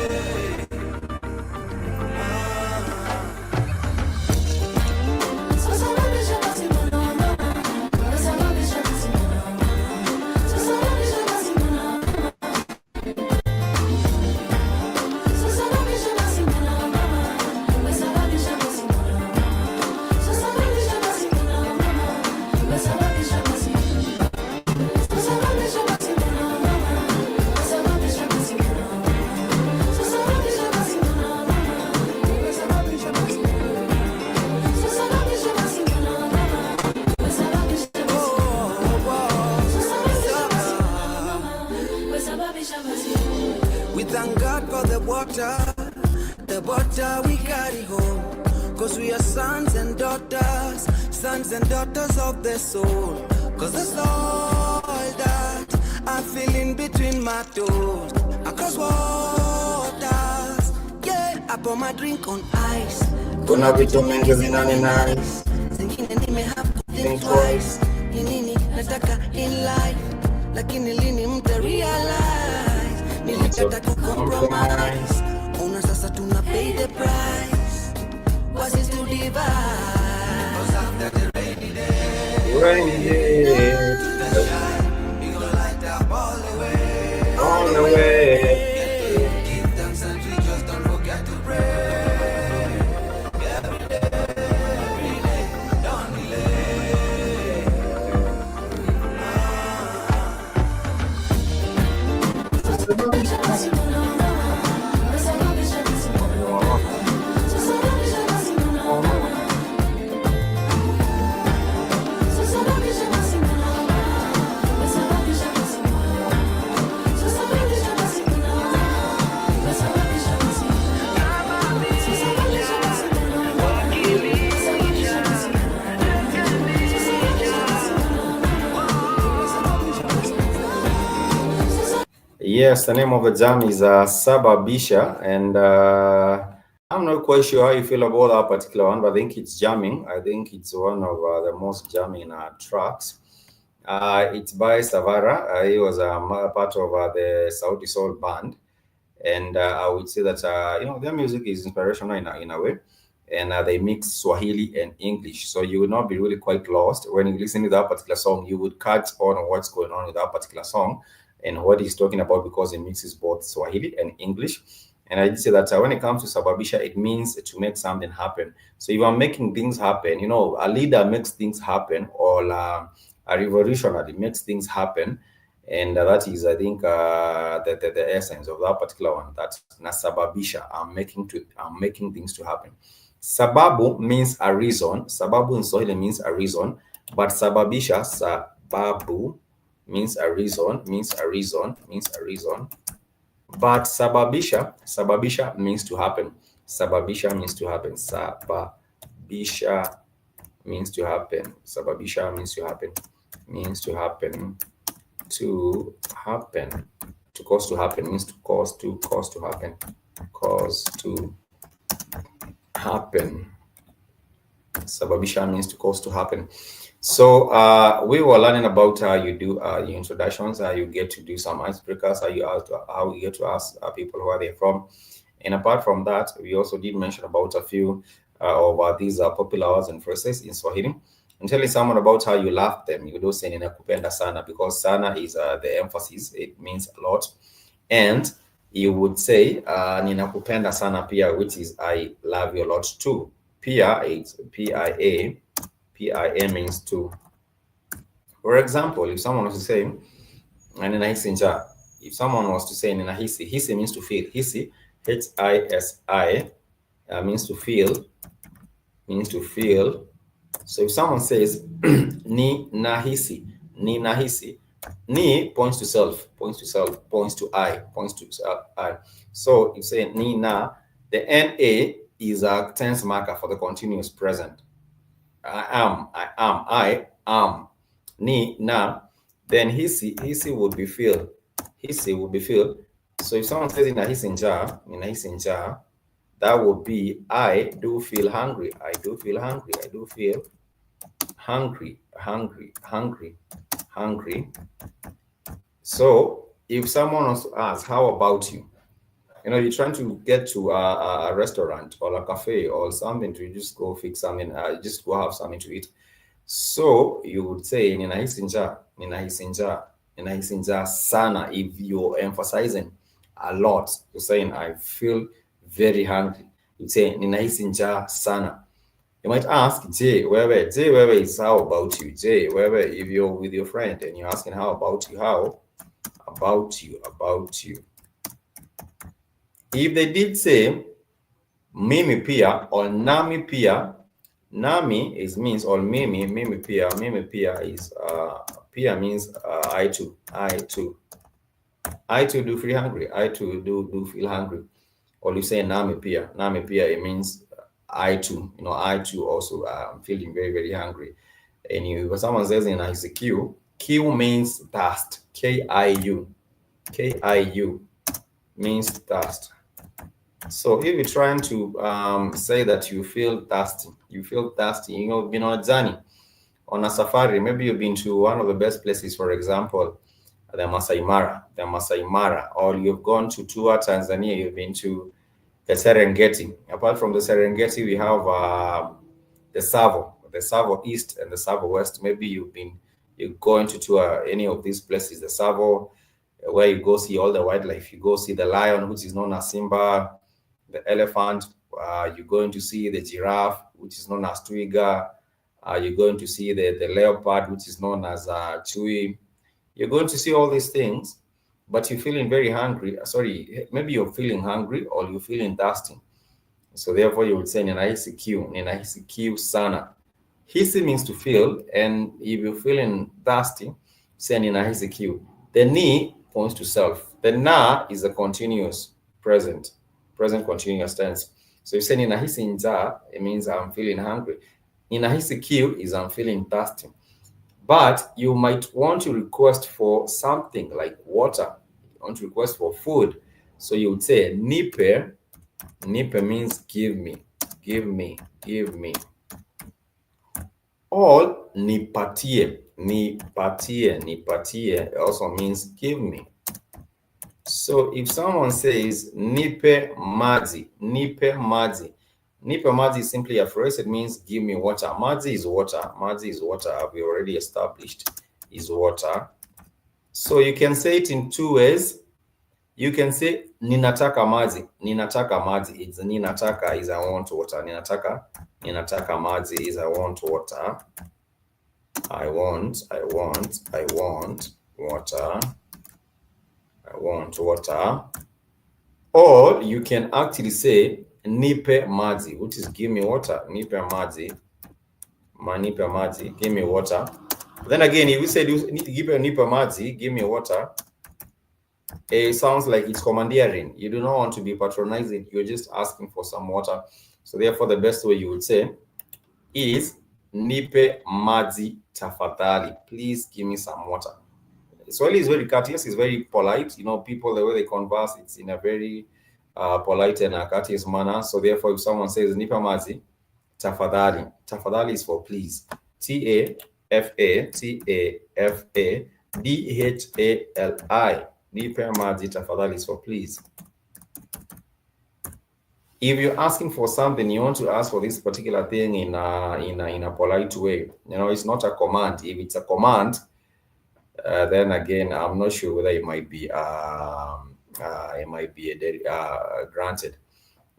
We thank God for the water we carry home. Cause we are sons and daughters of the soul. Cause the soul that I'm feeling between my toes. Across waters, yeah, I pour my drink on ice. Kuna vitu mingi zinani nice, zingine nime have to think twice. Ni nini nataka in life, lakini lini mta realize, nilikata ku compromise, ona sasa tuna pay the price. What is to divide? Cause after the rainy day, to the shine, we gonna light up all the way, all the way. Give thanks and rejoice, don't forget to pray. Every day, don't delay. Yes, the name of the jam is Sababisha, and I'm not quite sure how you feel about that particular one, but I think it's jamming. I think it's one of the most jamming tracks. It's by Savara. He was a part of the Saudi Soul band, and I would say that their music is inspirational in a way, and they mix Swahili and English, so you would not be really quite lost when you listen to that particular song. You would catch on what's going on with that particular song and what he's talking about, because it mixes both Swahili and English. And I did say that when it comes to Sababisha, it means to make something happen. So if I'm making things happen, a leader makes things happen, or a revolutionary makes things happen. And that is, I think, the essence of that particular one. That's Nasababisha. I'm making things to happen. Sababu means a reason. Sababu in Swahili means a reason, but Sababisha, sababu, means a reason. But sababisha means to happen. Sababisha means to happen. Sababisha means to happen. Sababisha means to happen. Means to happen. To happen. To cause to happen means to cause to happen. Cause to happen. Sababisha means to cause to happen. So we were learning about how you do your introductions, how you get to do some icebreakers, how you get to ask people where they're from. And apart from that, we also did mention about a few of these popular words and phrases in Swahili. And telling someone about how you love them. You don't say ninakupenda sana, because sana is the emphasis. It means a lot. And you would say ninakupenda sana pia, which is I love you a lot too. Pia, it's P-I-A. P-I-A means to. For example, if someone was to say, Ninahisi, if someone was to say Ninahisi, hisi means to feel. Hisi, H-I-S-I, means to feel, So if someone says ni nahisi, ni points to self, points to I, I. So you say ni na, the na is a tense marker for the continuous present. I am. Ni na, then hisi would be feel. So if someone says ninahisinja, that would be I do feel hungry. I do feel hungry. So if someone wants to ask, how about you? You're trying to get to a restaurant or a cafe or something to just go fix something, just go have something to eat. So you would say ninahisinja sana. If you're emphasizing a lot, you're saying I feel very hungry, you say ninahisinja sana. You might ask J, where is how about you? J, where if you're with your friend and you're asking how about you. If they did say mimi pia or nami pia, nami is means, or mimi pia is pia means I too do feel hungry. I too do feel hungry. Or you say nami pia, it means I too, I too also am feeling very, very hungry. And if someone says in his Q means thirst. K-I-U means thirst. So if you're trying to say that you feel thirsty, you've been on a journey, on a safari, maybe you've been to one of the best places, for example, the Masai Mara, or you've gone to tour Tanzania, you've been to the Serengeti. Apart from the Serengeti, we have the Savo East and the Savo West. Maybe you're going to tour any of these places, the Savo, where you go see all the wildlife. You go see the lion, which is known as Simba, the elephant. You're going to see the giraffe, which is known as Twiga. You're going to see the leopard, which is known as Chui. You're going to see all these things, but you're feeling very hungry. Sorry, maybe you're feeling hungry or you're feeling thirsty. So therefore, you would say ninahisi kiu sana. Hisi means to feel, and if you're feeling thirsty, say ninahisi kiu. The ni points to self. The na is a continuous present continuous tense. So you say ninahisi njaa, it means I'm feeling hungry. Ninahisi kiu is I'm feeling thirsty. But you might want to request for something like water. You want to request for food. So you would say nipe. Nipe means give me. Or nipatie also means give me. So if someone says nipe maji is simply a phrase. It means give me water. Maji is water. We already established is water. So you can say it in two ways. You can say ninataka maji. It's ninataka is I want water. Ninataka maji is I want water. I want water. Or you can actually say nipe maji, which is give me water. Nipe maji, give me water. Then again, if you said you need to give a nipe maji, give me water, it sounds like it's commandeering. You do not want to be patronizing. You're just asking for some water. So therefore, the best way you would say is nipe maji tafadhali. Please give me some water. Swahili is very courteous. It's very polite. People, the way they converse, it's in a very polite and courteous manner. So therefore, if someone says nipe maji tafadhali is for please. Tafadhali. Nipe maji tafadhali is for please. If you're asking for something, you want to ask for this particular thing in a polite way. It's not a command. If it's a command, then again, I'm not sure whether it might be granted.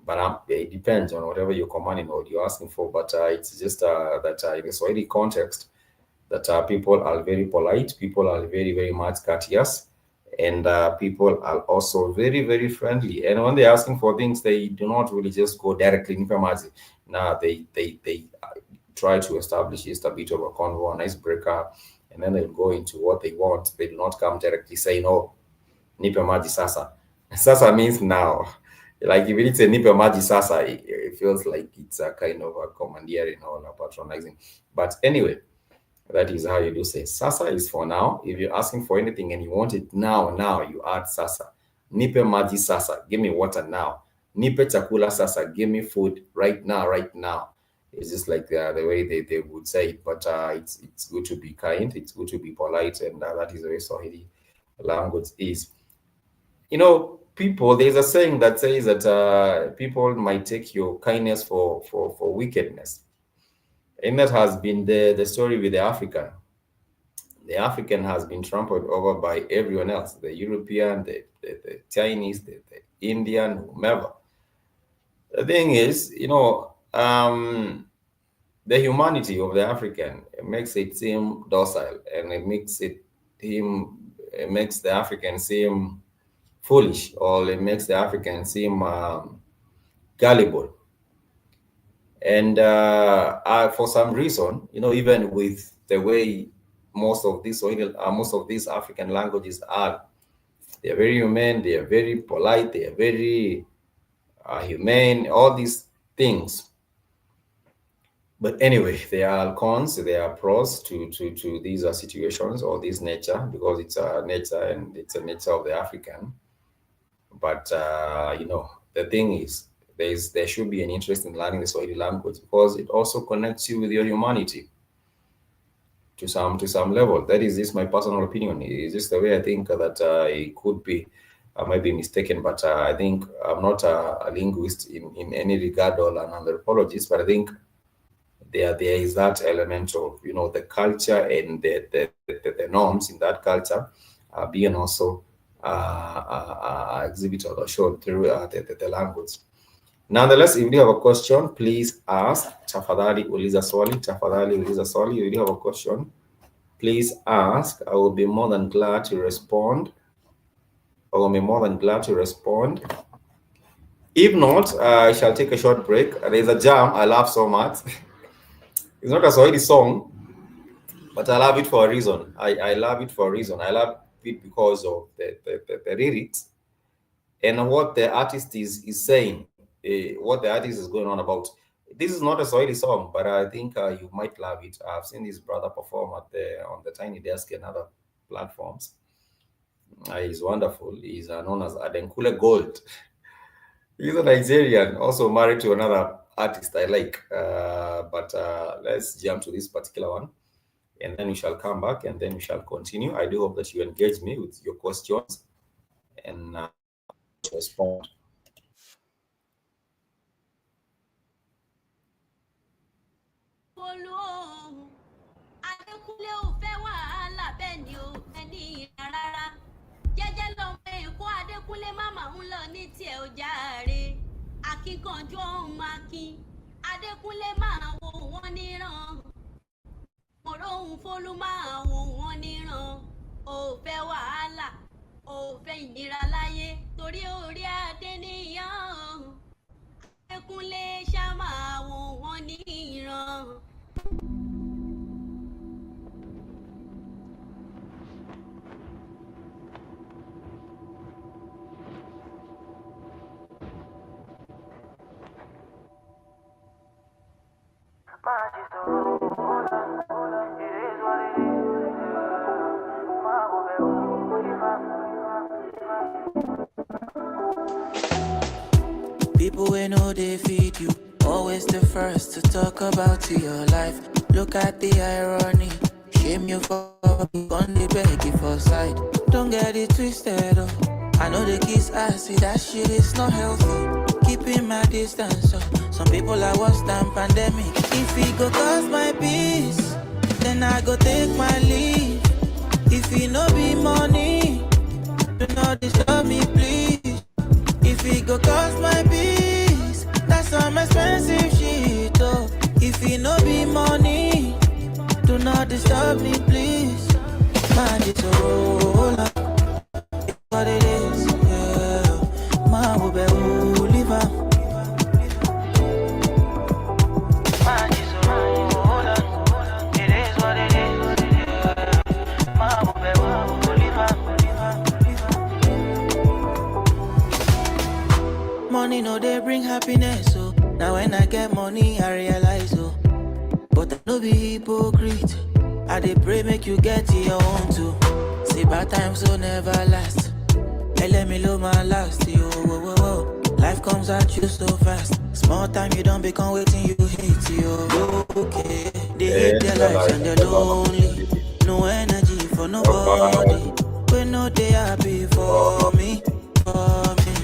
But it depends on whatever you're commanding or you're asking for. But it's just that in the Swahili context, that people are very polite, people are very, very much courteous, and people are also very, very friendly. And when they're asking for things, they do not really just go directly in Pamazi. Now they try to establish just a bit of a convo, an icebreaker, and then they'll go into what they want. They do not come directly saying, "Oh, nipe maji sasa." Sasa means now. Like if it's a nipe maji sasa, it feels like it's a kind of a commandeering or a patronizing. But anyway, that is how you do say. Sasa is for now. If you're asking for anything and you want it now, you add sasa. Nipe maji sasa, give me water now. Nipe chakula sasa, give me food right now. It's just like the way they would say it. But it's good to be kind. It's good to be polite. And that is the way Swahili language is. There's a saying that says that people might take your kindness for wickedness. And that has been the story with the African. The African has been trampled over by everyone else, the European, the Chinese, the Indian, whomever. The thing is, the humanity of the African makes it seem docile, and it makes the African seem foolish, or it makes the African seem gullible. And for some reason, even with the way most of these African languages are, they are very humane, they are very polite, they are very humane, all these things. But anyway, there are cons, there are pros to these situations or this nature, because it's a nature and it's a nature of the African. But the thing is, there should be an interest in learning the Swahili language, because it also connects you with your humanity to some level. That is just my personal opinion. It's just the way I think that it could be. I might be mistaken, but I think I'm not a linguist in any regard or an anthropologist, but I think there is that element of the culture and the norms in that culture being also exhibited or shown through the language. Nonetheless, if you have a question, please ask. Tafadhali uliza swali. If you have a question, please ask. I will be more than glad to respond. If not, I shall take a short break. There's a jam I love so much. It's not a Swahili song, but I love it for a reason. I love it for a reason. I love it because of the lyrics and what the artist is saying. What the artist is going on about. This is not a Swahili song, but I think you might love it. I've seen this brother perform on the Tiny Desk and other platforms. He's wonderful. He's known as Adenkule Gold. He's a Nigerian, also married to another artist I like. But let's jump to this particular one, and then we shall come back, and then we shall continue. I do hope that you engage me with your questions and respond. Adékúnlé ò fẹ́ wàhálà, bẹ́ẹ̀ ni ò fẹ́ ní ìlà rárá. Jẹ́jẹ́ lọ́mọ Èkó, Adékúnlé máma ń lọ ní tiẹ̀ ó jàre. Akíkanjú ọ̀hún akin, Adékúnlé máa wo wọ́n níran. Mọ̀rọ̀hún Fólú máa wo wọ́n níran. Ò fẹ́ wàhálà, ò fẹ́ ìnira láyé, torí orí adé níyàn. Adékúnlé ṣá máa wo wọ́n níran. People wey know they feed you, always the first to talk about your life. Look at the irony, shame you for on the beg you for side. Don't get it twisted, oh. I know the kiss I see that shit is not healthy. Keeping my distance, oh. Some people are worse than pandemic. If it go cause my peace, then I go take my leave. If it no be money, do not disturb me, please. If it go cause my peace, some expensive shit, oh. If it no be money, do not disturb me, please. Man, it's a roller. What it is, yeah. Man, will be who live on. Man, it's a roller. It is what it is, yeah. Man, will be who live on. Money no they bring happiness, so now when I get money I realize, oh. But I no be hypocrite. I dey pray make you get your own too. See bad times will never last. Hey, let me love my last, yo. Whoa, whoa, whoa. Life comes at you so fast. Small time you don't become waiting you hate, yo. Okay, they hate their lives and they're lonely. No energy for nobody. But no they happy for me, for me.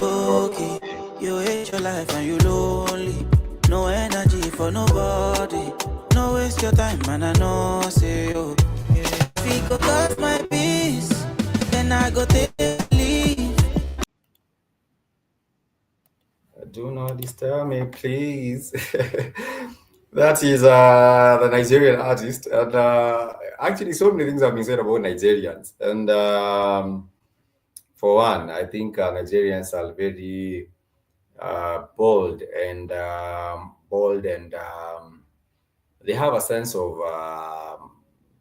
Okay, you hate your life and you lonely. No energy for nobody. No waste your time, man. I know, say yo. If you go cut my peace, then I go take leave. Do not disturb me, please. That is the Nigerian artist, and actually, so many things have been said about Nigerians. And for one, I think Nigerians are very bold and they have a sense of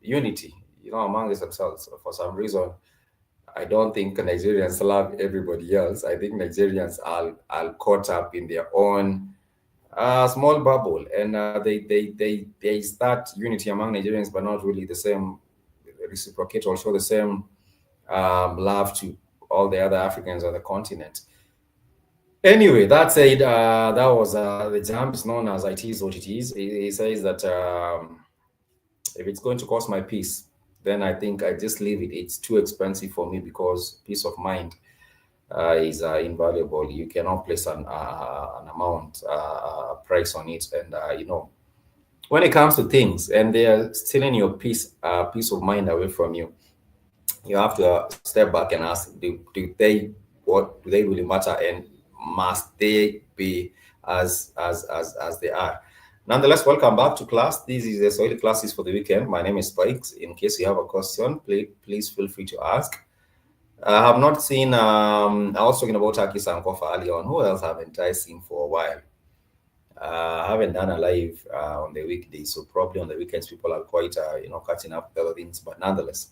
unity, among themselves. For some reason, I don't think Nigerians love everybody else. I think Nigerians are caught up in their own small bubble, and they start unity among Nigerians, but not really the same reciprocate or show the same love to all the other Africans on the continent. Anyway, that said, that was the jump is known as it is what it is. He says that if it's going to cost my peace, then I think I just leave it. It's too expensive for me because peace of mind is invaluable. You cannot place an amount, price on it. And, when it comes to things and they are stealing your peace of mind away from you, you have to step back and ask, do they really matter, and must they be as they are? Nonetheless, welcome back to class. This is the Swahili classes for the weekend. My name is Spikes. In case you have a question, please feel free to ask. I have not seen, I was talking about Aki Sankofa earlier on. Who else haven't I seen for a while? I haven't done a live on the weekdays, so probably on the weekends people are quite, catching up with other things. But nonetheless,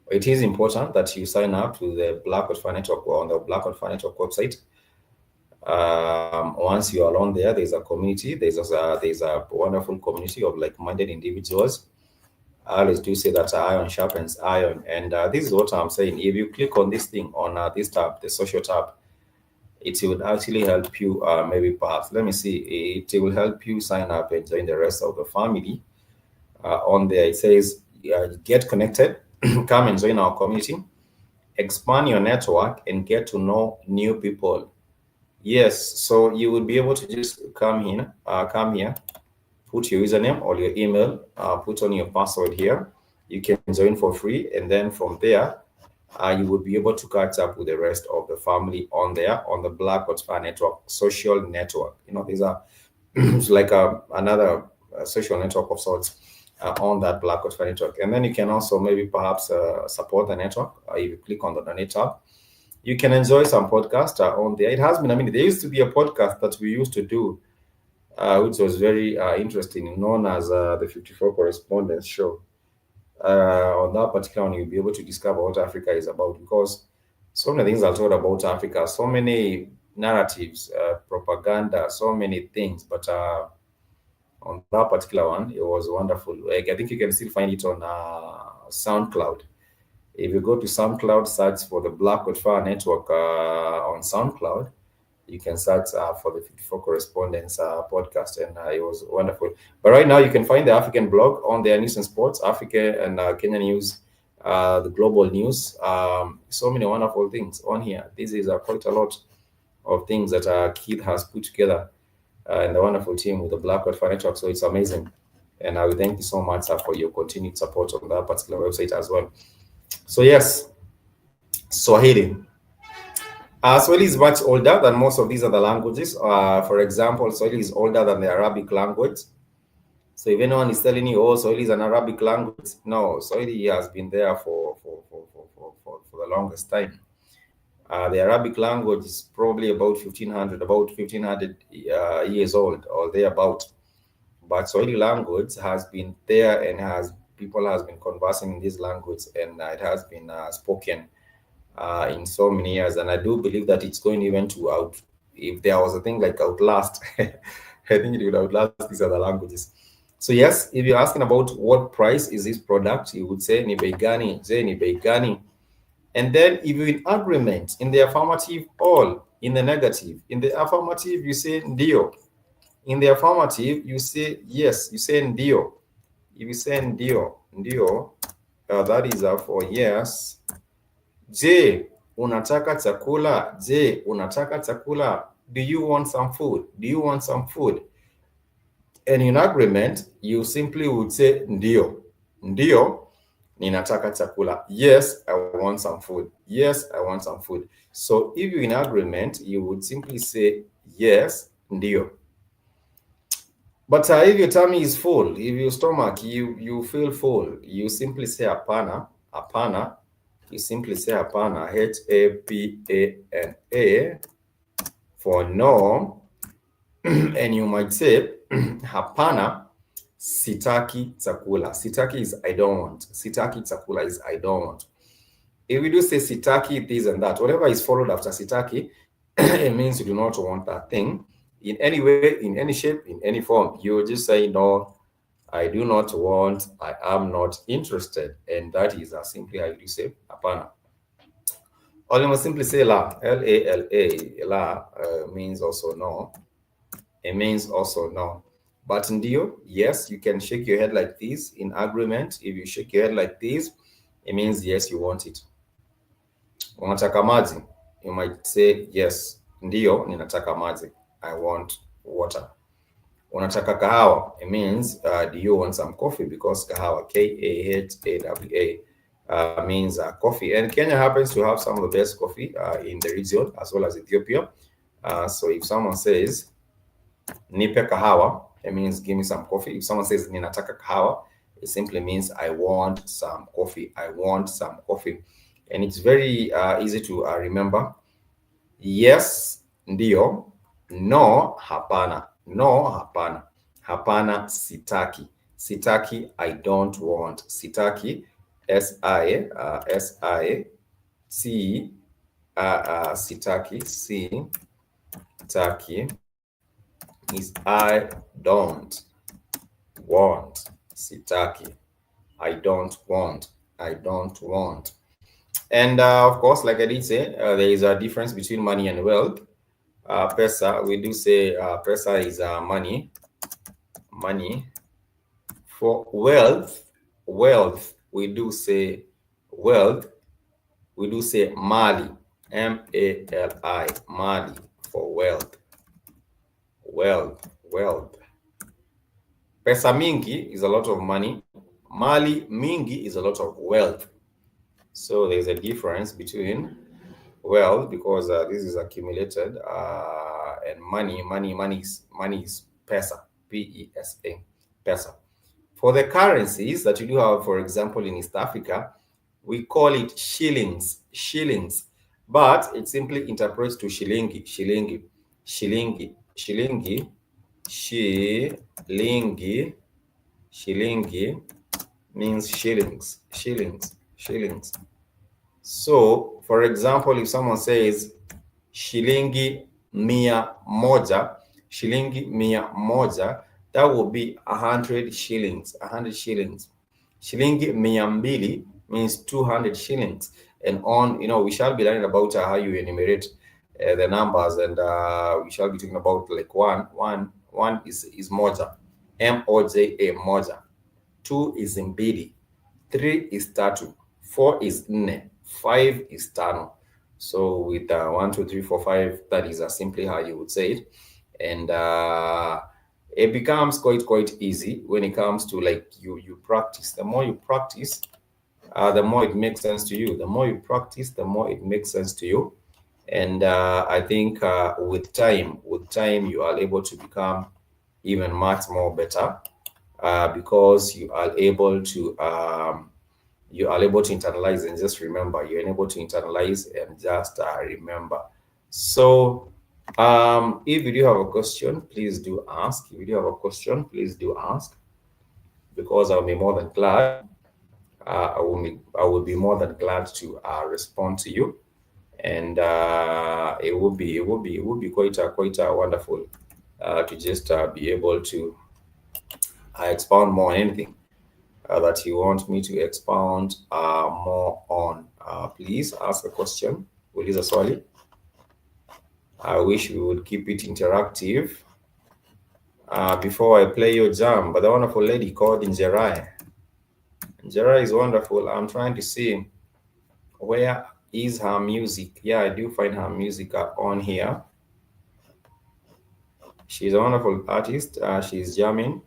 it is important that you sign up to the Blackwood Fire Network on the Blackwood Fire Network website. Once you are on there, there's a community. There's a wonderful community of like-minded individuals. I always do say that iron sharpens iron, and this is what I'm saying. If you click on this thing on this tab, the social tab, it will actually help you. Maybe perhaps let me see. It will help you sign up and join the rest of the family. On there, it says get connected, come and join our community, expand your network, and get to know new people. Yes, so you would be able to just come here, put your username or your email, put on your password here. You can join for free, and then from there, you would be able to catch up with the rest of the family on there on the Blackwood Fire Network social network. These are it's like another social network of sorts on that Blackwood Fire Network. And then you can also maybe perhaps support the network. If you click on the donate tab, you can enjoy some podcasts on there. It has been, there used to be a podcast that we used to do, which was very interesting, known as the 54 Correspondence Show. On that particular one, you'll be able to discover what Africa is about, because so many things are told about Africa, so many narratives, propaganda, so many things. But on that particular one, it was wonderful. I think you can still find it on SoundCloud. If you go to SoundCloud, search for the Blackwood Fire Network on SoundCloud, you can search for the 54 Correspondence podcast, and it was wonderful. But right now, you can find the African blog on their news and sports, Africa and Kenya news, the global news. So many wonderful things on here. This is quite a lot of things that Keith has put together and the wonderful team with the Blackwood Fire Network. So it's amazing. And I will thank you so much for your continued support on that particular website as well. So yes, Swahili. Swahili is much older than most of these other languages. For example, Swahili is older than the Arabic language. So if anyone is telling you, oh, Swahili is an Arabic language, no, Swahili has been there for the longest time. The Arabic language is probably about 1500 years old or thereabout. But Swahili language has been there and people has been conversing in this language, and it has been spoken in so many years. And I do believe that it's going even to if there was a thing like outlast, I think it would outlast these other languages. So yes, if you're asking about what price is this product, you would say ni bei gani, ni bei gani. And then if you're in agreement, in the affirmative, all. In the negative, in the affirmative, you say ndio. In the affirmative, you say yes, you say ndio. If you say ndio, that is for yes. Je, unataka chakula? Je, unataka chakula? Do you want some food? Do you want some food? And in agreement, you simply would say ndio. Ndio, ninataka chakula. Yes, I want some food. Yes, I want some food. So if you're in agreement, you would simply say yes, ndio. But if your tummy is full, if your stomach, you feel full, you simply say hapana, hapana. You simply say hapana, Hapana, for no. And you might say hapana, sitaki chakula. Sitaki is I don't want. Sitaki chakula is I don't want. If we do say sitaki, this and that, whatever is followed after sitaki, it means you do not want that thing. In any way, in any shape, in any form, you just say, no, I do not want, I am not interested. And that is simply how you say hapana. Or you must simply say la, L-A-L-A. La means also no. It means also no. But ndio, yes, you can shake your head like this in agreement. If you shake your head like this, it means yes, you want it. Unataka maji, you might say yes, ndio, ninataka maji. I want water. Unataka kahawa, it means do you want some coffee? Because kahawa, Kahawa, means coffee. And Kenya happens to have some of the best coffee in the region, as well as Ethiopia. So if someone says nipe kahawa, it means give me some coffee. If someone says ninataka kahawa, it simply means I want some coffee. I want some coffee. And it's very easy to remember. Yes, ndio. No, hapana. No, hapana. Hapana, sitaki. Sitaki, I don't want. Sitaki, S-I-T, sitaki, sitaki is I don't want. Sitaki, I don't want. I don't want. And of course, like I did say, there is a difference between money and wealth. Pesa, we do say pesa is money. Money. For wealth, we do say mali. M-A-L-I, mali, for wealth. Wealth. Pesa mingi is a lot of money. Mali mingi is a lot of wealth. So there's a difference between wealth, because this is accumulated, and money is pesa, P-E-S-A, pesa. For the currencies that you do have, for example, in East Africa, we call it shillings, but it simply interprets to shilingi means shillings. So, for example, if someone says shilingi mia moja, that would be 100 shillings. Shilingi mia mbili means 200 shillings. And on, we shall be learning about how you enumerate the numbers, and we shall be talking about like one is moja, M-O-J-A, moja. 2 is mbili, 3 is tatu, 4 is nne, 5 is tano. So with 1, 2, 3, 4, 5, that is simply how you would say it. And it becomes quite easy when it comes to like you practice. The more you practice, the more it makes sense to you. The more you practice, the more it makes sense to you. And I think with time, you are able to become even much more better, because you are able to internalize and just remember. You're able to internalize and just remember. So if you do have a question, please do ask. If you do have a question, please do ask, because I'll be more than glad. I will be more than glad to respond to you, and it would be quite wonderful to just be able to expound more on anything that you want me to expound more on. Please ask a question. Uliza swali. I wish we would keep it interactive. Before I play your jam, but the wonderful lady called Njerai. Njerai is wonderful. I'm trying to see where is her music. Yeah, I do find her music on here. She's a wonderful artist. She's jamming.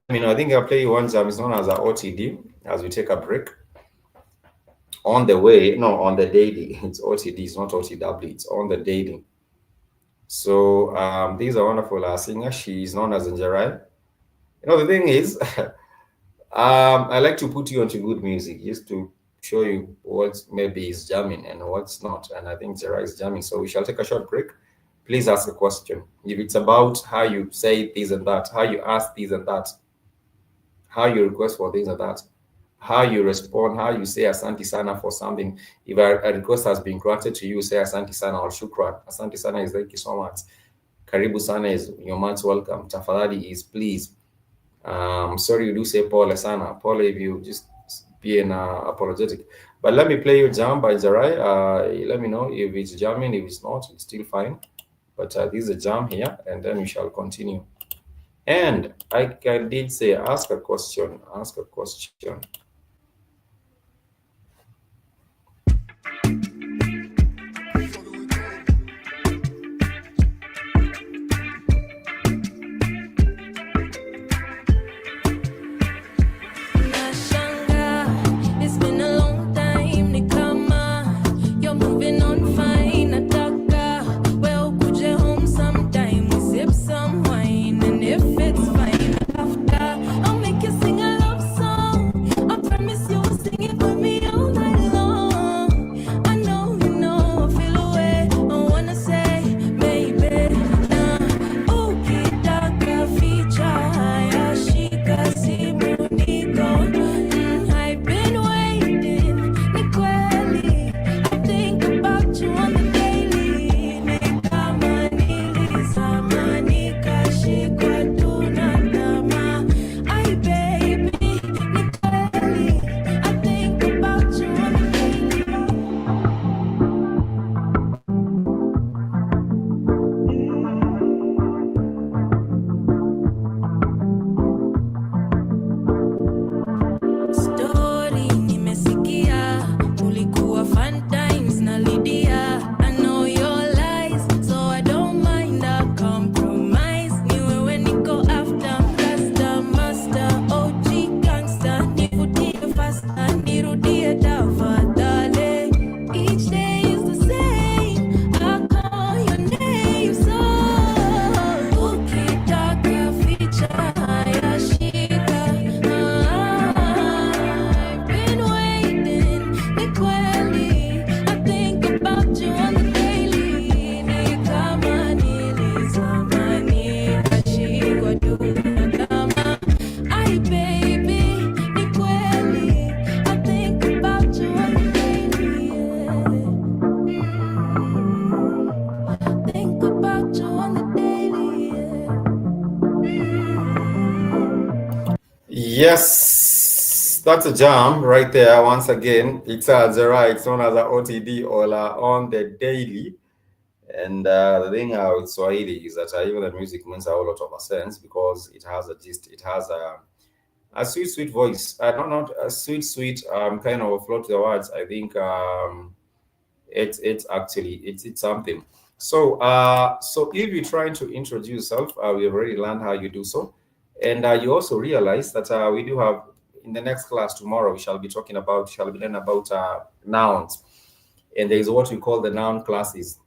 I mean, I think I'll play you one jam. It's known as a OTD as we take a break. On the way, no, on the daily. It's OTD, it's not OTW, it's on the daily. So these are wonderful singer. She's known as Njerai. You know, the thing is, I like to put you onto good music just to show you what maybe is jamming and what's not. And I think Njerai is jamming. So we shall take a short break. Please ask a question. If it's about how you say this and that, how you ask this and that, how you request for this and that, how you respond, how you say Asante Sana for something. If a request has been granted to you, say Asante Sana or Shukran. Asante Sana is thank you so much. Karibu Sana is you're much welcome. Tafadhali is please. Sorry, you do say Paul Sana. Paul, if you just be apologetic. But let me play you jam by Njerai. Let me know if it's jamming. If it's not, it's still fine. But this is a jam here, and then we shall continue. And I did say ask a question. Ask a question. Yes, that's a jam right there. Once again, it's Zera. It's known as a OTD or on the daily. And the thing with Swahili is that even the music means a whole lot of sense because it has a gist. It has a sweet voice. Not a sweet kind of flow to the words. I think it's actually it's something. So so if you're trying to introduce yourself, we have already learned how you do so. And you also realize that we do have in the next class tomorrow, we shall be learning about nouns. And there is what we call the noun classes,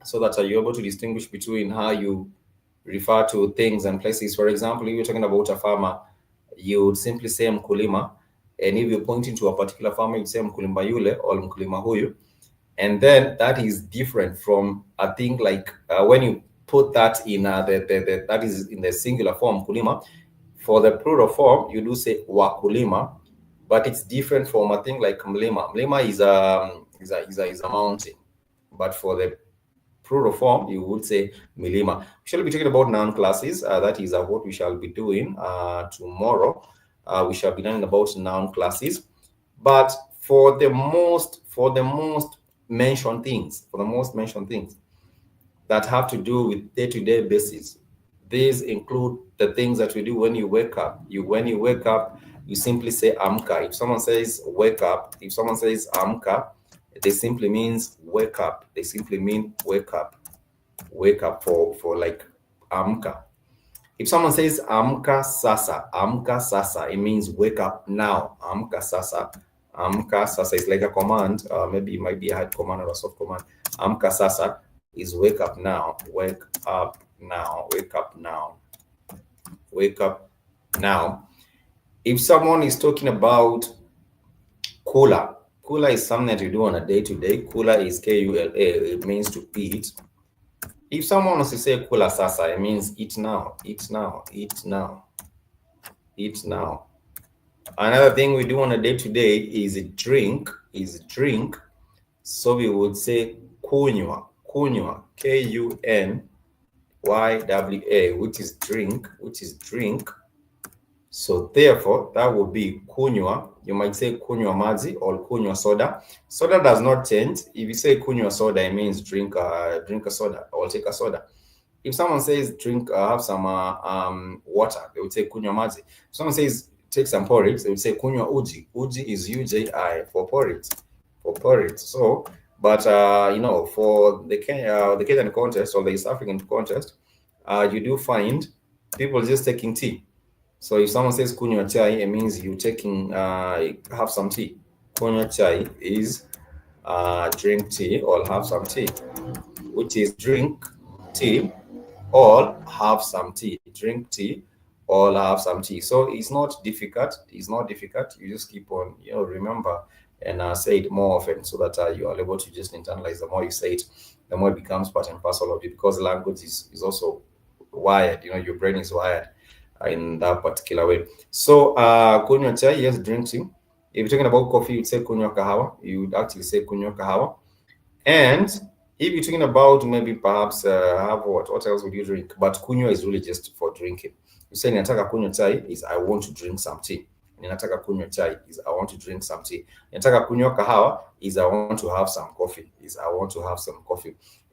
so that you're able to distinguish between how you refer to things and places. For example, if you're talking about a farmer, you would simply say mkulima. And if you're pointing to a particular farmer, you'd say mkulima yule or mkulima huyu. And then that is different from a thing like when you put that in that is in the singular form, kulima. For the plural form, you do say wakulima, but it's different from a thing like mlima. Mlima is a mountain, but for the plural form, you would say milima. We shall be talking about noun classes. That is what we shall be doing tomorrow. We shall be learning about noun classes. But for the most mentioned things that have to do with day-to-day basis, these include the things that we do when you wake up. When you wake up, you simply say amka. If someone says wake up, if someone says amka, they simply means wake up. They simply mean wake up. Wake up for like amka. If someone says amka sasa, it means wake up now. Amka sasa is like a command. Maybe it might be a hard command or a soft command. Amka sasa is wake up now. Wake up now. Wake up now. Wake up now. If someone is talking about kula is something that you do on a day-to-day. Kula is Kula. It means to eat. If someone wants to say kula sasa, it means eat now, eat now, eat now, eat now. Another thing we do on a day-to-day is drink. So we would say kunywa, Kunywa, which is drink. So therefore, that would be kunywa. You might say kunywa maji or kunywa soda. Soda does not change. If you say kunywa soda, it means drink a soda or take a soda. If someone says drink, have some water, they would say kunywa maji. If someone says take some porridge, they would say kunywa uji. Uji is uji for porridge. So, but for the Kenyan contest or the East African contest, you do find people just taking tea. So if someone says kunywa chai, it means you taking have some tea. Kunywa chai is drink tea or have some tea, which is drink tea or have some tea. Drink tea or have some tea. So it's not difficult. You just keep on, remember and say it more often, so that you are able to just internalize. The more you say it, the more it becomes part and parcel of you, because language is also wired. Your brain is wired in that particular way. So kunywa chai, yes, drinking. If you're talking about coffee, you'd say kunywa kahawa. You would actually say kunywa kahawa. And if you're talking about maybe perhaps have what else would you drink? But kunywa is really just for drinking. You say ninataka kunywa chai is I want to drink some tea. Ninataka kunywa chai is I want to drink some tea. Ninataka kunywa kahawa is I want to have some coffee.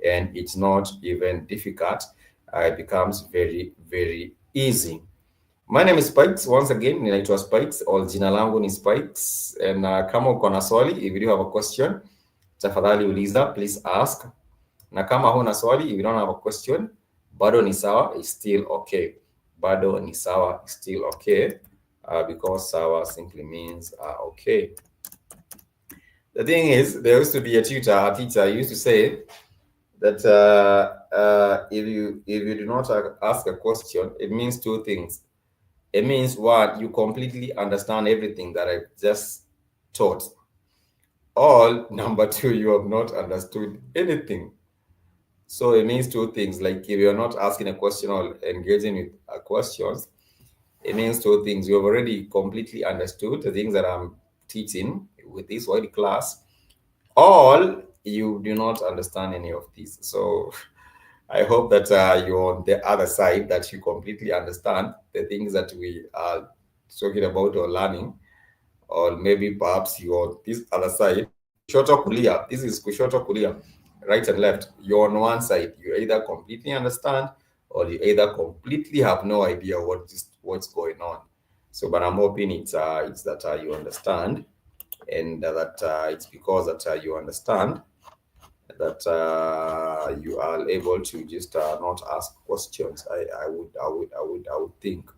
And it's not even difficult. It becomes very, very easy. My name is Spikes. Once again, ninaitwa Spikes or jina langu ni Spikes. And kama uko na swali, if you do have a question, tafadhali uliza, please ask. Na kama huna swali, if you don't have a question, bado ni sawa, is still okay. Bado ni sawa, is still okay. Because sawa simply means okay. The thing is, there used to be a teacher used to say that if you do not ask a question, it means two things. It means one, you completely understand everything that I just taught. Or number two, you have not understood anything. So it means two things. Like if you're not asking a question or engaging with questions, it means two things. You have already completely understood the things that I'm teaching with this Swahili class, or you do not understand any of these. So I hope that you're on the other side, that you completely understand the things that we are talking about or learning, or maybe perhaps you're on this other side. Kushoto kulia. This is kushoto kulia, right and left. You're on one side. You either completely understand, or you either completely have no idea what's going on. So, but I'm hoping it's that you understand, and that it's because that you understand that you are able to just not ask questions. I would think.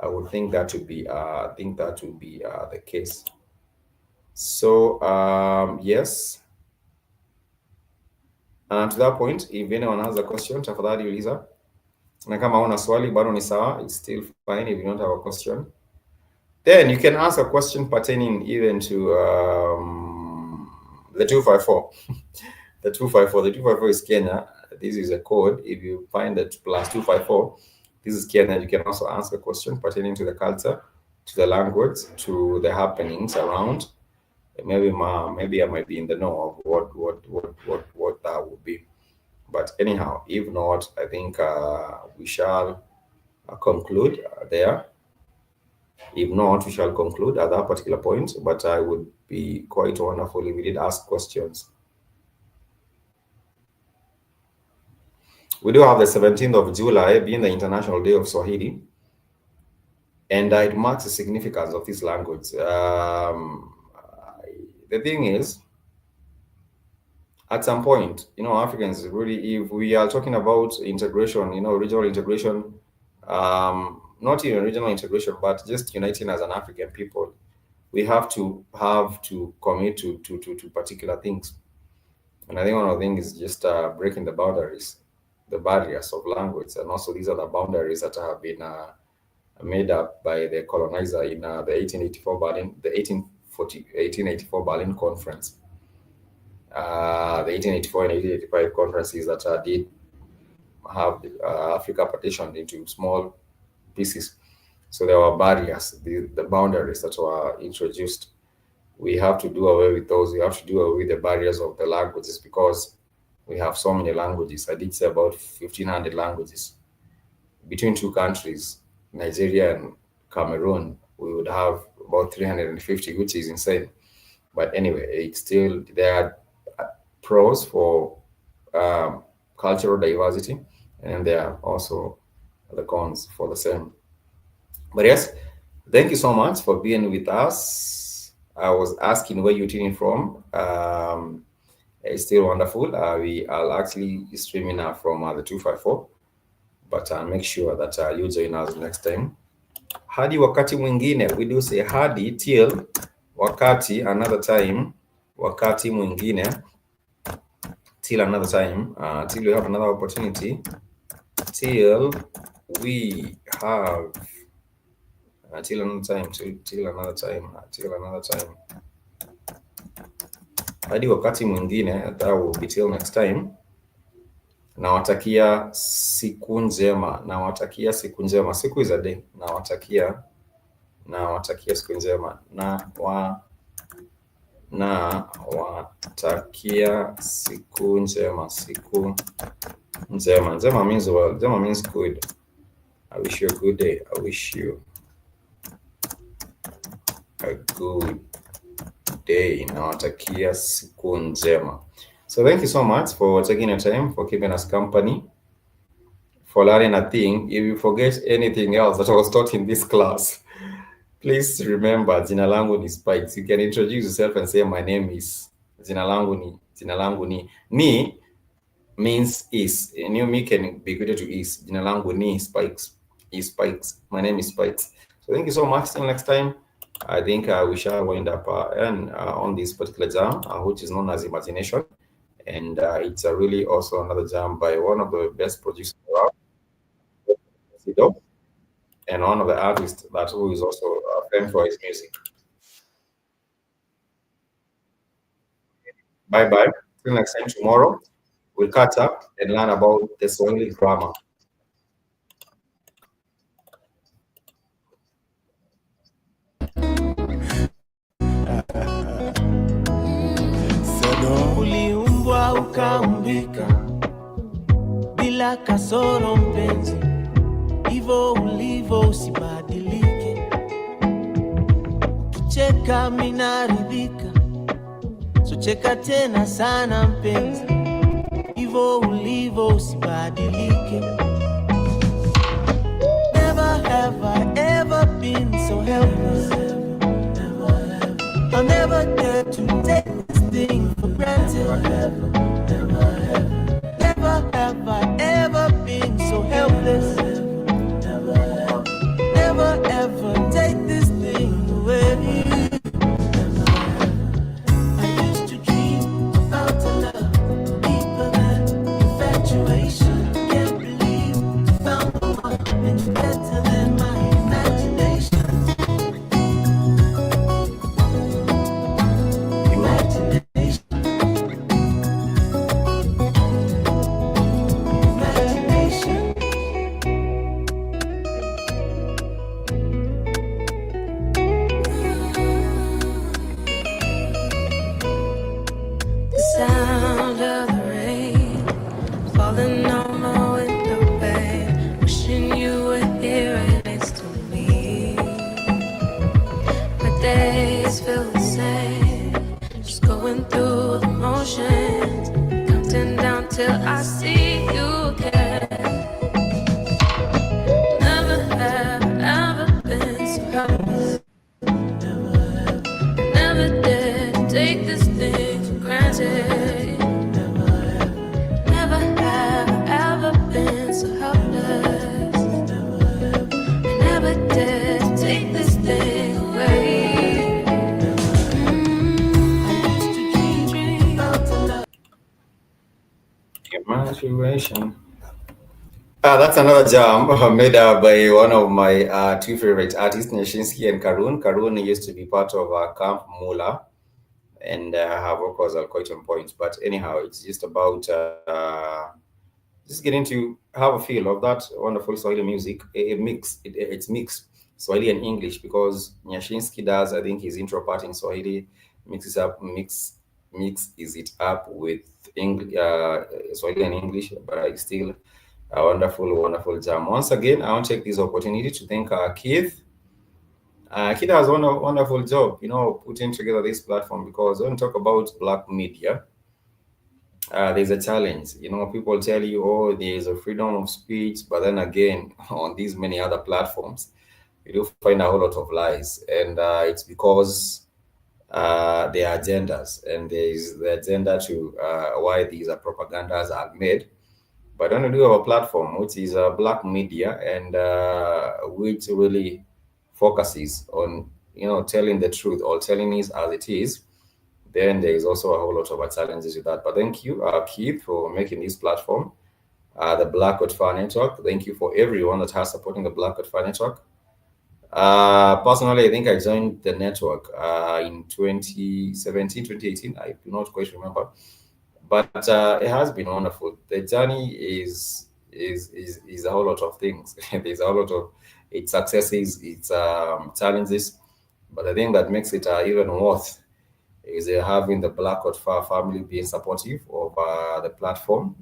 I would think that would be the case. So yes. To that point, if anyone has a question, tafadhali uliza. Na kama una swali bado ni sawa, it's still fine if you don't have a question. Then you can ask a question pertaining even to the 254. The 254. The 254 is Kenya. This is a code. If you find that plus 254, this is Kenya. You can also ask a question pertaining to the culture, to the language, to the happenings around. Maybe I might be in the know of what that would be. But anyhow, if not, I think we shall conclude there. If not, we shall conclude at that particular point. But I would be quite wonderful if we did ask questions. We do have the 17th of July being the International Day of Swahili. And it marks the significance of this language. The thing is, at some point, Africans really, if we are talking about integration, regional integration, not even regional integration, but just uniting as an African people, we have to commit to particular things. And I think one of the things is just breaking the boundaries, the barriers of language. And also these are the boundaries that have been made up by the colonizer in the 1884 Berlin Conference. The 1884 and 1885 conferences that did have Africa partitioned into small pieces. So there were barriers, the boundaries that were introduced. We have to do away with those. We have to do away with the barriers of the languages because we have so many languages. I did say about 1,500 languages. Between two countries, Nigeria and Cameroon, we would have about 350, which is insane. But anyway, it's still, there are pros for cultural diversity, and there are also the cons for the same. But yes, thank you so much for being with us. I was asking where you're tuning from. It's still wonderful. We are actually streaming now from the 254, but make sure that you join us next time. Hadi wakati mwingine, we do say hadi till wakati another time, wakati mwingine, till another time, till we have another opportunity, till we have, till another time, till another time, till another time. Hadi wakati mwingine, that will be till next time. Nawatakia siku njema, nawatakia siku njema. Siku is a day. Nawatakia siku njema. Nawatakia siku njema, siku njema. Njema means well. Njema means good. I wish you a good day. I wish you a good day. Nawatakia siku njema. So thank you so much for taking your time, for keeping us company, for learning a thing. If you forget anything else that I was taught in this class, please remember, jina langu ni Spikes. You can introduce yourself and say, my name is, jina langu ni. Ni means is. New me can be equated to is. Jina langu ni Spikes. Is Spikes. My name is Spikes. So thank you so much. Till next time. I think we shall wind up on this particular jam, which is known as Imagination. And it's really also another jam by one of the best producers around, and one of the artists who is also famed for his music. Bye-bye. Till next time tomorrow, we'll catch up and learn about the Swahili grammar. Uliumbwa ukaumbika bila kasoro mpenzi, hivyo ulivyo usibadilike. Ukicheka mimi naridhika, so cheka tena sana mpenzi, hivyo ulivyo usibadilike. Never have I ever been so helpless. I'll never dare to take this thing for granted. Never have I ever been so helpless. Never ever. Imagination. That's another jam made by one of my two favorite artists, Nyashinsky and Karun. Karun used to be part of Camp Mula, and her vocals are quite on point. But anyhow, it's just about just getting to have a feel of that wonderful Swahili music. It's mixed Swahili and English because Nyashinsky does, I think, his intro part in Swahili, mix is it up with English, Swahili and English, but it's still a wonderful jam. Once again, I want to take this opportunity to thank Keith. Keith has done a wonderful job, putting together this platform because when we talk about black media, there's a challenge. People tell you, oh, there's a freedom of speech, but then again, on these many other platforms, you do find a whole lot of lies, and it's because there are agendas, and there is the agenda to why these propagandas are made. But when we do have a platform which is black media and which really focuses on telling the truth or telling it as it is, then there is also a whole lot of challenges with that. But thank you, Keith, for making this platform, the Black Code Fire Network. Thank you for everyone that has supporting the Black Code Fire Network. Personally, I think I joined the network in 2017, 2018. I do not quite remember, but it has been wonderful. The journey is a whole lot of things. There's a whole lot of its successes, its challenges, but the thing that makes it even worth is having the Black Code Fire family being supportive of the platform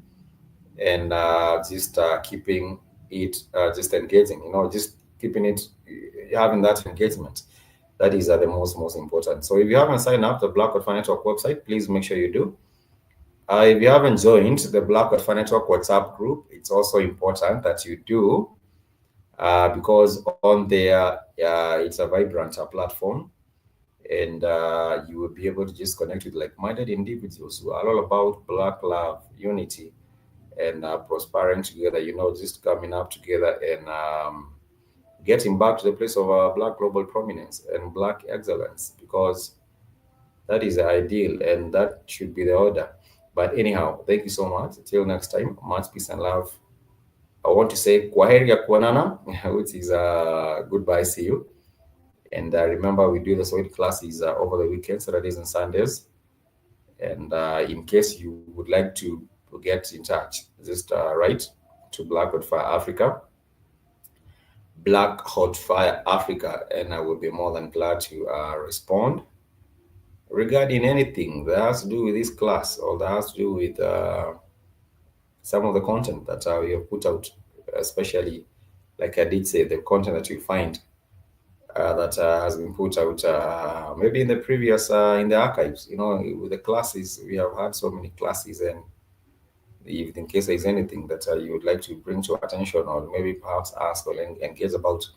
and just keeping it just engaging. Just keeping it having that engagement. That is the most important. So if you haven't signed up to the Black Code Fire Network website, please make sure you do. If you haven't joined the Black Code Fire Network WhatsApp group, it's also important that you do because on there, it's a vibrant platform, and you will be able to just connect with like-minded individuals who are all about Black love, unity, and prospering together, just coming up together and getting back to the place of Black global prominence and Black excellence, because that is the ideal and that should be the order. But anyhow, thank you so much. Until next time, much peace and love. I want to say kwaheri ya kuonana, which is goodbye, see you. And remember, we do the Swahili classes over the weekends, Saturdays and Sundays. And in case you would like to get in touch, just write to Black Hot Fire Africa, Black Hot Fire Africa, and I will be more than glad to respond regarding anything that has to do with this class or that has to do with some of the content that we have put out, especially, like I did say, the content that you find that has been put out maybe in the previous, in the archives. With the classes, we have had so many classes, and if in case there's anything that you would like to bring to attention or maybe perhaps ask or engage about,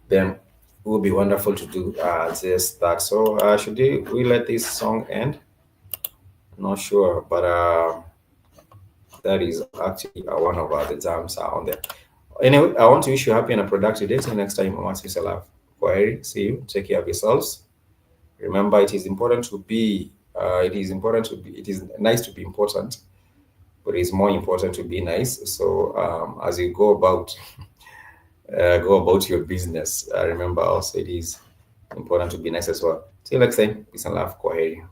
then it would be wonderful to do just that. So should we let this song end? Not sure, but that is actually one of the jams on there. Anyway, I want to wish you happy and a productive day. Till next time, much peace and love. Kwaheri, see you. Take care of yourselves. Remember, it is important to be. It is nice to be important, but it's more important to be nice. So as you go about your business, remember also it is important to be nice as well. Till next time, peace and love. Kwaheri.